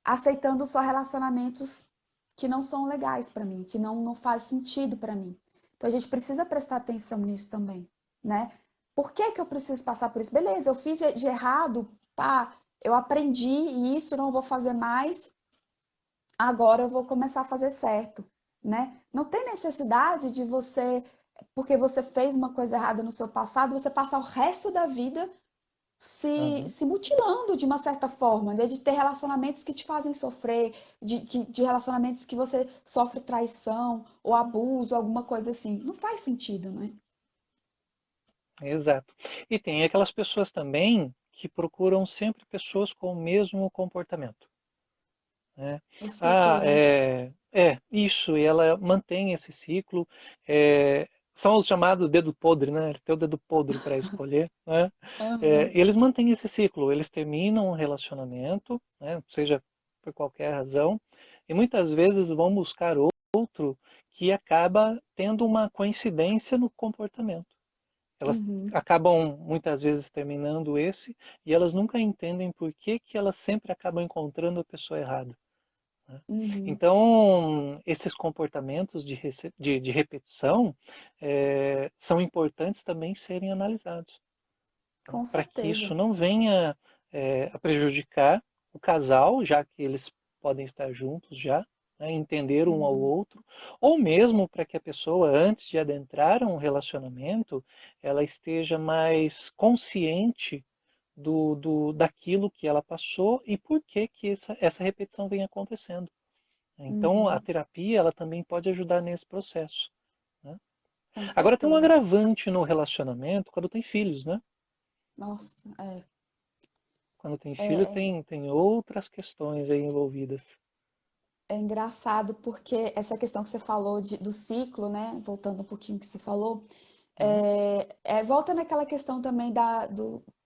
aceitando só relacionamentos que não são legais para mim, que não faz sentido para mim. Então a gente precisa prestar atenção nisso também, né? Por que que eu preciso passar por isso? Beleza, eu fiz de errado, tá? Eu aprendi isso, não vou fazer mais. Agora eu vou começar a fazer certo, né? Não tem necessidade de você, porque você fez uma coisa errada no seu passado, você passar o resto da vida Uhum. se mutilando de uma certa forma, né? De ter relacionamentos que te fazem sofrer, de relacionamentos que você sofre traição ou abuso, alguma coisa assim. Não faz sentido, né? Exato. E tem aquelas pessoas também que procuram sempre pessoas com o mesmo comportamento, né? O Ah, ciclo, né? isso, e ela mantém esse ciclo. São os chamados dedo podre, né? Eles têm o dedo podre para escolher, né? Aham. Eles mantêm esse ciclo, eles terminam um relacionamento, né? Seja por qualquer razão, e muitas vezes vão buscar outro que acaba tendo uma coincidência no comportamento. Elas Uhum. acabam muitas vezes terminando esse e elas nunca entendem por que que elas sempre acabam encontrando a pessoa errada, né? Uhum. Então, esses comportamentos de repetição são importantes também serem analisados, né? Com Para que certeza. isso não venha a prejudicar o casal, já que eles podem estar juntos já, né, entender um ao Uhum. outro, ou mesmo para que a pessoa, antes de adentrar um relacionamento, ela esteja mais consciente daquilo que ela passou e por que que essa repetição vem acontecendo. Então, a Uhum. terapia ela também pode ajudar nesse processo, né? Com Agora, tem um certeza. agravante no relacionamento quando tem filhos, né? Nossa, Quando tem filho, é, tem outras questões aí envolvidas. é engraçado porque essa questão que você falou do ciclo, né? Voltando um pouquinho que você falou, Uhum. volta naquela questão também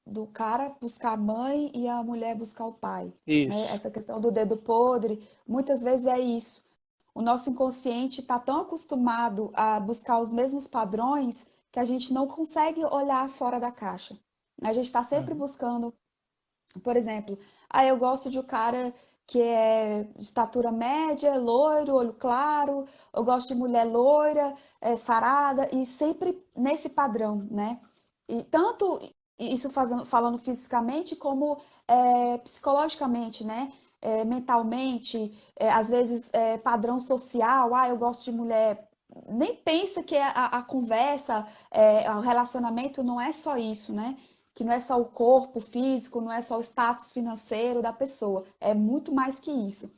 do cara buscar a mãe e a mulher buscar o pai, né? Isso. Essa questão do dedo podre, muitas vezes é isso. O nosso inconsciente está tão acostumado a buscar os mesmos padrões que a gente não consegue olhar fora da caixa. A gente está sempre Uhum. buscando, por exemplo, eu gosto de um cara que é de estatura média, loiro, olho claro, eu gosto de mulher loira, sarada, e sempre nesse padrão, né? E tanto isso falando fisicamente como psicologicamente, né? Mentalmente, às vezes padrão social, eu gosto de mulher. Nem pensa que a conversa, o relacionamento não é só isso, né? Que não é só o corpo físico, não é só o status financeiro da pessoa, é muito mais que isso.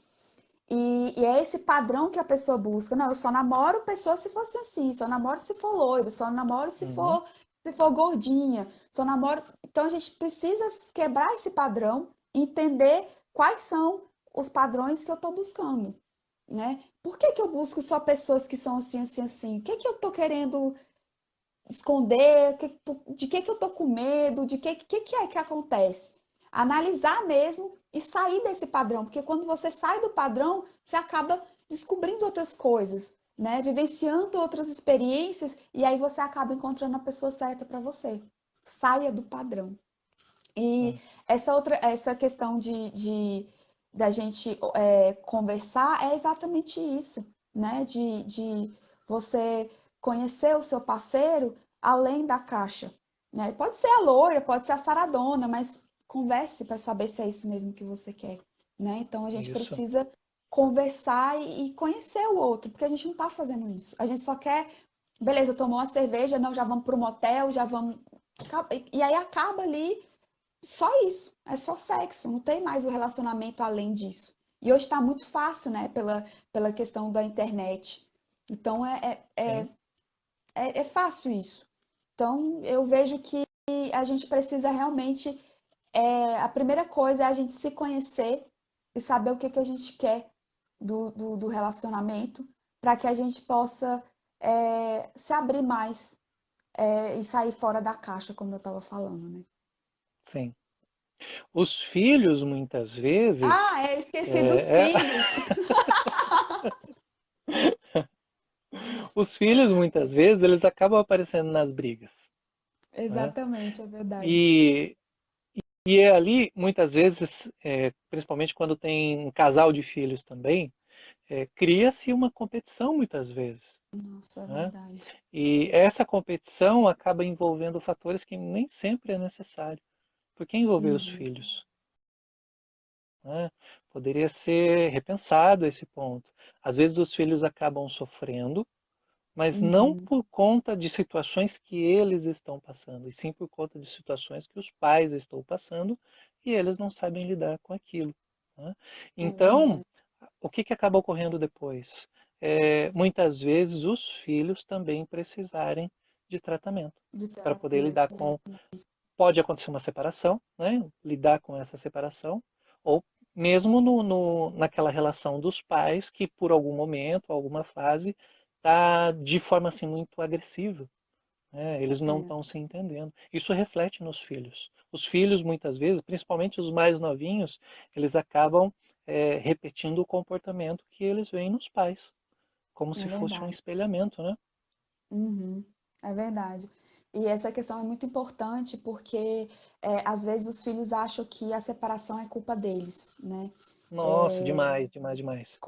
E é esse padrão que a pessoa busca. Não, eu só namoro pessoa se fosse assim, só namoro se for loiro, só namoro Uhum. se for gordinha, só namoro. Então a gente precisa quebrar esse padrão, entender quais são os padrões que eu estou buscando, né? Por que que eu busco só pessoas que são assim, assim, assim? O que que eu estou querendo esconder, de que eu tô com medo, de que é que acontece. Analisar mesmo e sair desse padrão, porque quando você sai do padrão, você acaba descobrindo outras coisas, né? Vivenciando outras experiências e aí você acaba encontrando a pessoa certa para você. Saia do padrão. E Uhum. essa questão de da gente conversar é exatamente isso, né? De você conhecer o seu parceiro além da caixa, né? Pode ser a loira, pode ser a saradona, mas converse para saber se é isso mesmo que você quer, né? Então a gente Isso. precisa conversar e conhecer o outro, porque a gente não está fazendo isso. A gente só quer, beleza, tomou uma cerveja, não, já vamos para o motel, já vamos. E aí acaba ali só isso, é só sexo, não tem mais o relacionamento além disso. E hoje está muito fácil, né, pela questão da internet. Então Sim. é fácil isso. Então eu vejo que a gente precisa realmente, a primeira coisa é a gente se conhecer e saber o que, que a gente quer do relacionamento, para que a gente possa se abrir mais e sair fora da caixa, como eu estava falando, né? sim. Os filhos, muitas vezes, Esqueci dos é, é, filhos. os filhos, muitas vezes, eles acabam aparecendo nas brigas, né? Exatamente, é verdade. E, e é ali, muitas vezes, principalmente quando tem um casal de filhos também, cria-se uma competição, muitas vezes, Nossa, é né? verdade. E essa competição acaba envolvendo fatores que nem sempre é necessário. Por que envolver os Uhum, filhos? Né? Poderia ser repensado esse ponto. Às vezes os filhos acabam sofrendo, mas não uhum, por conta de situações que eles estão passando, e sim por conta de situações que os pais estão passando e eles não sabem lidar com aquilo. Né? é Então, verdade. o que acaba ocorrendo depois? Muitas vezes os filhos também precisarem de tratamento De para poder terapia. lidar com. Pode acontecer uma separação, né? Lidar com essa separação, ou mesmo naquela relação dos pais que por algum momento, alguma fase, está de forma assim muito agressiva, né? Eles não É, estão se entendendo. Isso reflete nos filhos. Os filhos, muitas vezes, principalmente os mais novinhos, eles acabam repetindo o comportamento que eles veem nos pais, como é se fosse um verdade. espelhamento, né? Uhum, é verdade. E essa questão é muito importante porque às vezes os filhos acham que a separação é culpa deles, né? Nossa, demais, demais, demais.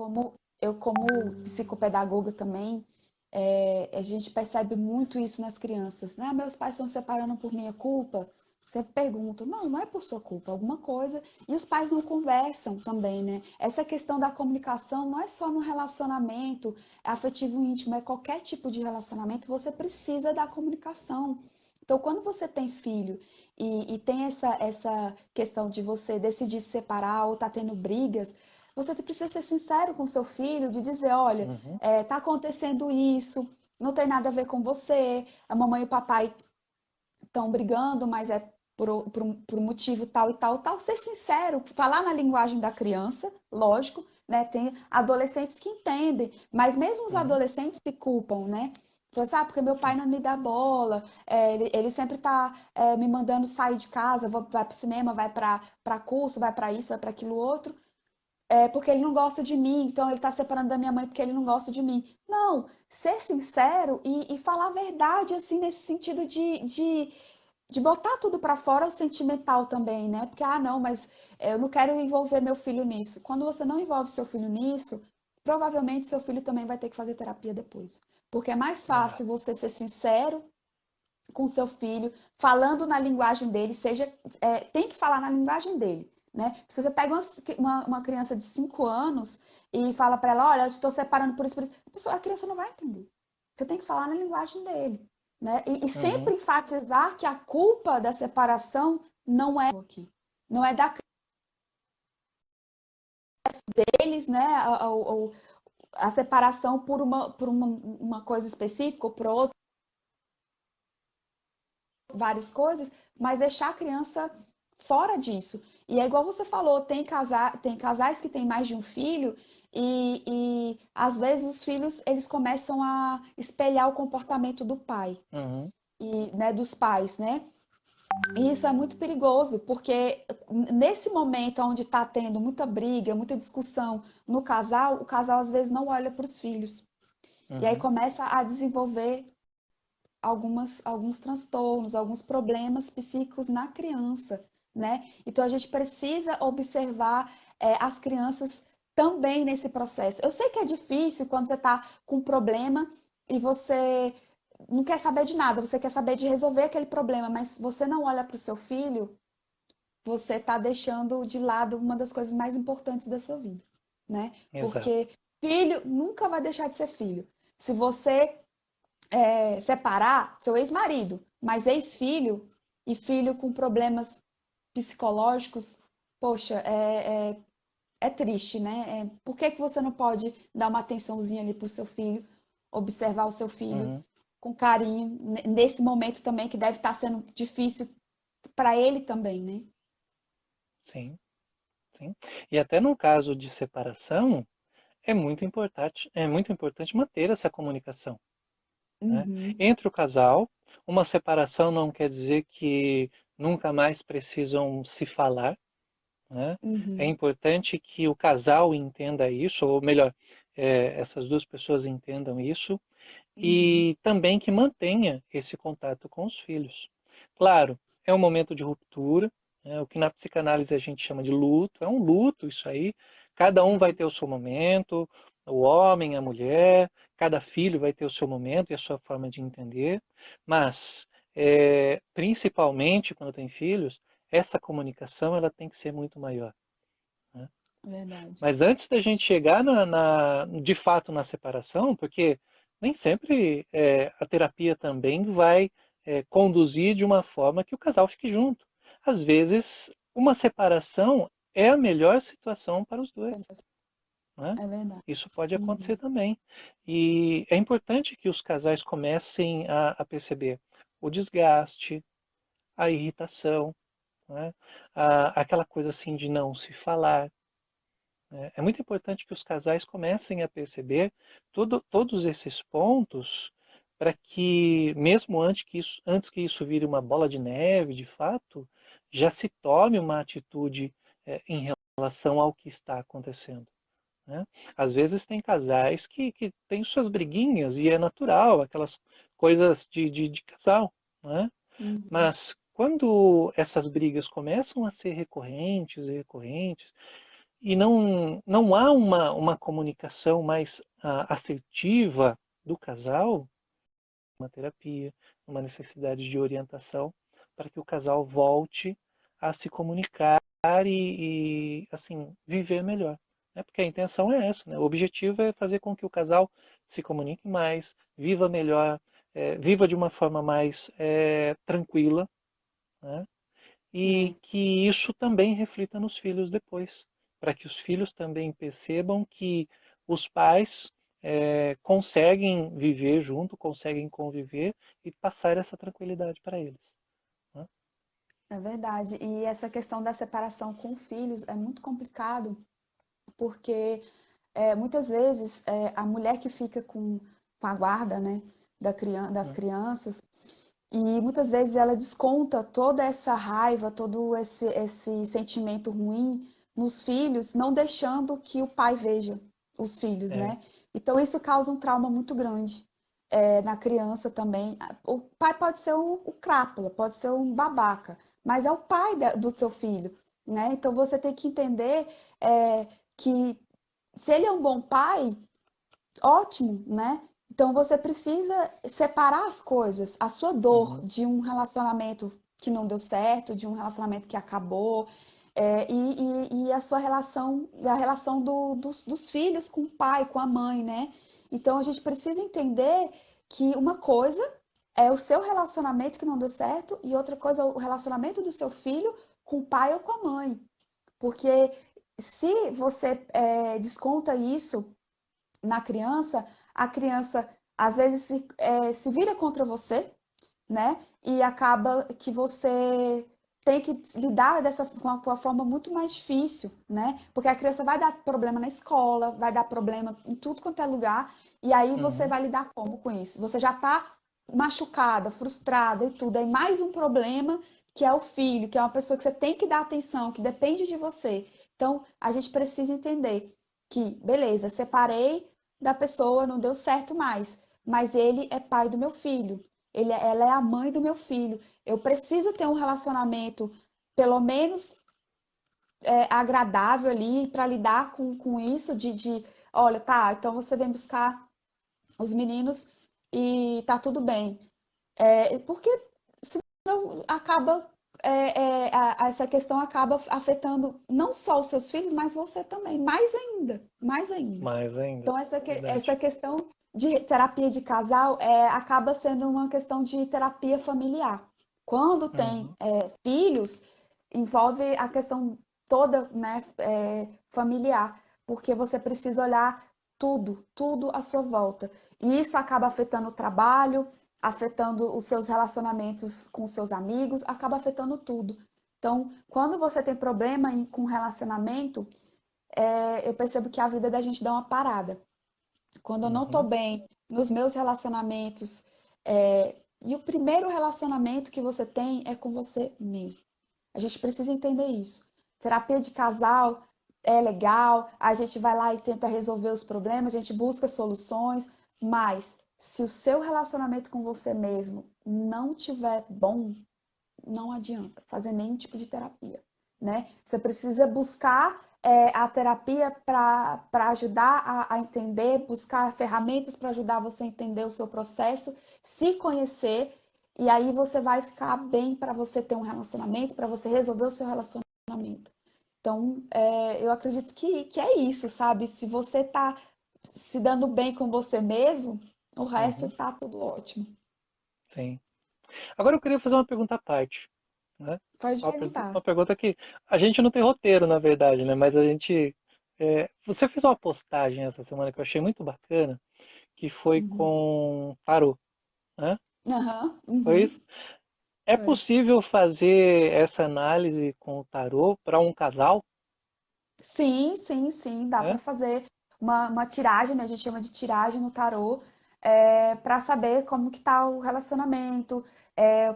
Como psicopedagoga também, a gente percebe muito isso nas crianças, né? Meus pais estão se separando por minha culpa. Sempre pergunto, não, não é por sua culpa, alguma coisa. E os pais não conversam também, né? Essa questão da comunicação não é só no relacionamento afetivo íntimo, é qualquer tipo de relacionamento, você precisa da comunicação. Então, quando você tem filho e tem essa questão de você decidir se separar ou tá tendo brigas, você precisa ser sincero com seu filho, de dizer, olha, Uhum, tá acontecendo isso, não tem nada a ver com você, a mamãe e o papai estão brigando, mas é por um motivo tal e tal, tal. Ser sincero, falar na linguagem da criança, lógico, né? Tem adolescentes que entendem, mas mesmo os uhum, adolescentes se culpam, né? Fala assim, porque meu pai sim. não me dá bola, ele sempre tá me mandando sair de casa, vai pro cinema, vai para curso, vai para isso, vai para aquilo outro, porque ele não gosta de mim, então ele tá separando da minha mãe porque ele não gosta de mim. Não, ser sincero e falar a verdade, assim, nesse sentido de botar tudo para fora o sentimental também, né? Porque, não, mas eu não quero envolver meu filho nisso. Quando você não envolve seu filho nisso, provavelmente seu filho também vai ter que fazer terapia depois. Porque é mais Exato. fácil você ser sincero com seu filho, falando na linguagem dele, tem que falar na linguagem dele, né? Se você pega uma criança de 5 anos e fala para ela, olha, eu estou separando por isso, a criança não vai entender. Você tem que falar na linguagem dele, né? E Uhum, sempre enfatizar que a culpa da separação não é aqui, não é deles, né? A separação por uma coisa específica ou por outra, várias coisas, mas deixar a criança fora disso. E é igual você falou, tem casais que têm mais de um filho e às vezes os filhos eles começam a espelhar o comportamento do pai uhum, e né, dos pais, né? E isso é muito perigoso, porque nesse momento onde está tendo muita briga, muita discussão no casal, o casal às vezes não olha para os filhos. E aí uhum, começa a desenvolver alguns transtornos, alguns problemas psíquicos na criança, né? Então a gente precisa observar as crianças também nesse processo. Eu sei que é difícil quando você está com um problema e você não quer saber de nada, você quer saber de resolver aquele problema, mas você não olha para o seu filho, você está deixando de lado uma das coisas mais importantes da sua vida, né? exato. Porque filho nunca vai deixar de ser filho. Se você separar seu ex-marido, mas ex-filho e filho com problemas psicológicos, poxa, é triste, né? Por que que você não pode dar uma atençãozinha ali pro seu filho, observar o seu filho Uhum, com carinho, nesse momento também que deve estar sendo difícil para ele também, né? sim, sim. E até no caso de separação, é muito importante manter essa comunicação, né? Uhum, Entre o casal, uma separação não quer dizer que nunca mais precisam se falar, né? É Uhum, importante que o casal entenda isso, ou melhor, essas duas pessoas entendam isso, uhum, e também que mantenha esse contato com os filhos. Claro, é um momento de ruptura, né? O que na psicanálise a gente chama de luto, é um luto isso aí. Cada um vai uhum. ter o seu momento, o homem, a mulher, cada filho vai ter o seu momento e a sua forma de entender, mas principalmente quando tem filhos, essa comunicação ela tem que ser muito maior, né? Verdade. Mas antes da gente chegar de fato na separação, porque nem sempre a terapia também vai conduzir de uma forma que o casal fique junto. Às vezes, uma separação é a melhor situação para os dois, né? É verdade. Isso pode Uhum, acontecer também. E é importante que os casais comecem a perceber o desgaste, a irritação, né? Aquela coisa assim de não se falar. É muito importante que os casais comecem a perceber todos esses pontos para que, mesmo antes que isso vire uma bola de neve, de fato, já se tome uma atitude em relação ao que está acontecendo, né? Às vezes tem casais que têm suas briguinhas e é natural, aquelas coisas de casal, né? uhum. Mas quando essas brigas começam a ser recorrentes e recorrentes, e não há uma comunicação mais assertiva do casal, uma terapia, uma necessidade de orientação para que o casal volte a se comunicar assim, viver melhor. Né? Porque a intenção é essa, né? O objetivo é fazer com que o casal se comunique mais, viva melhor, viva de uma forma mais tranquila, né? E É, que isso também reflita nos filhos depois, para que os filhos também percebam que os pais conseguem viver junto, conseguem conviver e passar essa tranquilidade para eles, né? é verdade. E essa questão da separação com filhos é muito complicado, porque muitas vezes a mulher que fica com a guarda, né, das Né? crianças, e muitas vezes ela desconta toda essa raiva, todo esse sentimento ruim nos filhos, não deixando que o pai veja os filhos, É, né? Então isso causa um trauma muito grande na criança também. O pai pode ser o crápula, pode ser um babaca, mas é o pai do seu filho, né? Então você tem que entender que se ele é um bom pai, ótimo, né? Então você precisa separar as coisas, a sua dor uhum, de um relacionamento que não deu certo, de um relacionamento que acabou, e a sua relação, a relação dos filhos com o pai, com a mãe, né? Então a gente precisa entender que uma coisa é o seu relacionamento que não deu certo e outra coisa é o relacionamento do seu filho com o pai ou com a mãe. Porque se você desconta isso na criança, a criança às vezes se vira contra você, né? E acaba que você tem que lidar com a forma muito mais difícil, né? Porque a criança vai dar problema na escola, vai dar problema em tudo quanto é lugar, e aí você uhum, vai lidar como com isso? Você já tá machucada, frustrada e tudo, aí mais um problema que é o filho, que é uma pessoa que você tem que dar atenção, que depende de você. Então, a gente precisa entender que, beleza, separei da pessoa, não deu certo mais, mas ele é pai do meu filho, ela é a mãe do meu filho. Eu preciso ter um relacionamento, pelo menos agradável ali, para lidar com isso, olha, tá, então você vem buscar os meninos e tá tudo bem. Porque senão acaba, essa questão acaba afetando não só os seus filhos, mas você também, mais ainda, mais ainda. mais ainda, Então, essa verdade. questão de terapia de casal acaba sendo uma questão de terapia familiar. Quando tem Uhum, filhos, envolve a questão toda, né, familiar, porque você precisa olhar tudo, tudo à sua volta. E isso acaba afetando o trabalho, afetando os seus relacionamentos com os seus amigos, acaba afetando tudo. Então, quando você tem problema com relacionamento, eu percebo que a vida da gente dá uma parada. Quando eu não estou uhum, bem nos meus relacionamentos, E o primeiro relacionamento que você tem é com você mesmo. A gente precisa entender isso. Terapia de casal é legal, a gente vai lá e tenta resolver os problemas, a gente busca soluções, mas se o seu relacionamento com você mesmo não tiver bom, não adianta fazer nenhum tipo de terapia, né? Você precisa buscar a terapia para ajudar a entender, buscar ferramentas para ajudar você a entender o seu processo, se conhecer, e aí você vai ficar bem para você ter um relacionamento, para você resolver o seu relacionamento. Então, eu acredito que é isso, sabe? Se você tá se dando bem com você mesmo, o resto Uhum, tá tudo ótimo. sim. Agora eu queria fazer uma pergunta à parte, né? Pode perguntar. Uma pergunta que a gente não tem roteiro, na verdade, né? Mas a gente. Você fez uma postagem essa semana que eu achei muito bacana, que foi Uhum. com tarô, né? Aham, Foi isso? uhum. É Foi. possível fazer essa análise com o tarô para um casal, Sim, sim, sim, dá para né? fazer uma tiragem, né? A gente chama de tiragem no tarô, para saber como que tá o relacionamento,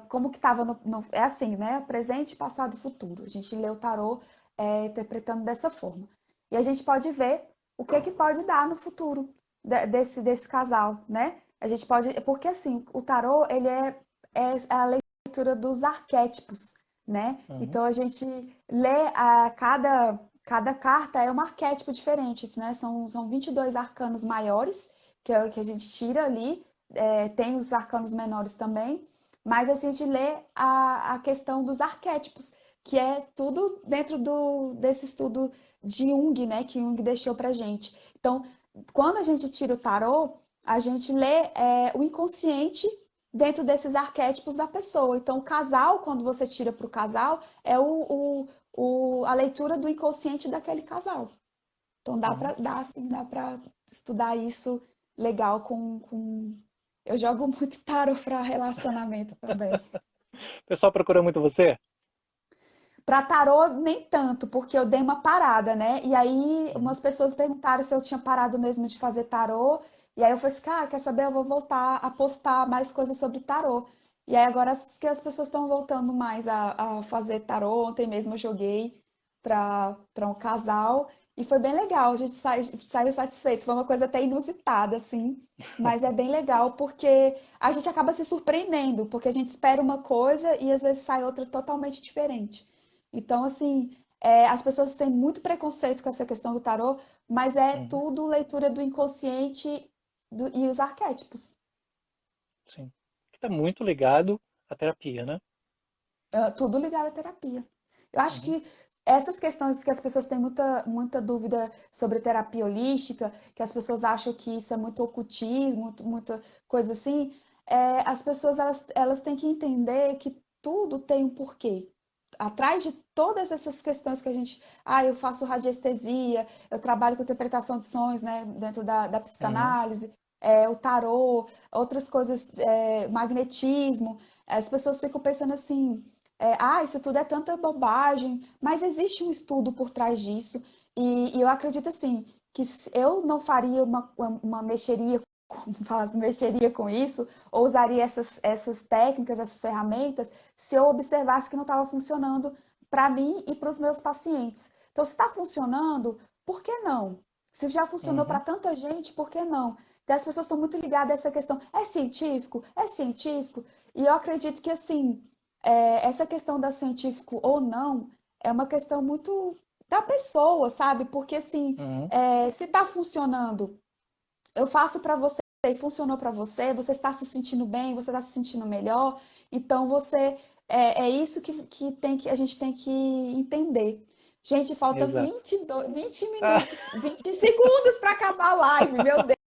como que estava é assim, né? Presente, passado e futuro. A gente lê o tarô, interpretando dessa forma. E a gente pode ver o que que pode dar no futuro desse casal, né? A gente pode, porque assim, o tarô, ele é a leitura dos arquétipos, né? Uhum, Então a gente lê cada carta é um arquétipo diferente, né? São 22 arcanos maiores que é o que a gente tira ali, tem os arcanos menores também, mas a gente lê a questão dos arquétipos, que é tudo dentro desse estudo de Jung, né? Que Jung deixou pra gente. Então, quando a gente tira o tarô, a gente lê o inconsciente dentro desses arquétipos da pessoa. Então, o casal, quando você tira para o casal, é a leitura do inconsciente daquele casal. Então uhum. dá para estudar isso legal com... Eu jogo muito tarot para relacionamento também. O pessoal procura muito você? Para tarô, nem tanto, porque eu dei uma parada, né? E aí Uhum. umas pessoas perguntaram se eu tinha parado mesmo de fazer tarô. E aí eu falei assim, cara, quer saber? Eu vou voltar a postar mais coisas sobre tarô. E aí agora que as pessoas estão voltando mais a fazer tarô, ontem mesmo eu joguei para um casal e foi bem legal, a gente saiu satisfeito. Foi uma coisa até inusitada, assim, mas é bem legal porque a gente acaba se surpreendendo, porque a gente espera uma coisa e às vezes sai outra totalmente diferente. Então, assim, as pessoas têm muito preconceito com essa questão do tarô, mas é Uhum, tudo leitura do inconsciente e os arquétipos. sim. Que está muito ligado à terapia, né? Tudo ligado à terapia. Eu acho Uhum, que essas questões que as pessoas têm muita dúvida sobre terapia holística, que as pessoas acham que isso é muito ocultismo, muita coisa assim, as pessoas elas têm que entender que tudo tem um porquê. Atrás de todas essas questões que a gente, eu faço radiestesia, eu trabalho com interpretação de sonhos, né, dentro da uhum, psicanálise, o tarô, outras coisas, magnetismo, as pessoas ficam pensando assim, isso tudo é tanta bobagem, mas existe um estudo por trás disso, e eu acredito assim, que eu não faria uma mexeria, como fala, mexeria com isso, ou usaria essas técnicas, essas ferramentas, se eu observasse que não estava funcionando para mim e para os meus pacientes. Então, se está funcionando, por que não? Se já funcionou para uhum. tanta gente, por que não? Então, as pessoas estão muito ligadas a essa questão. É científico? É científico? E eu acredito que, assim, essa questão da científico ou não é uma questão muito da pessoa, sabe? Porque, assim, Uhum. se está funcionando, eu faço para você e funcionou para você, você está se sentindo bem, você está se sentindo melhor, então você é isso que a gente tem que entender. Gente, falta Exato. 20 Ah, minutos, 20 segundos para acabar a live, meu Deus.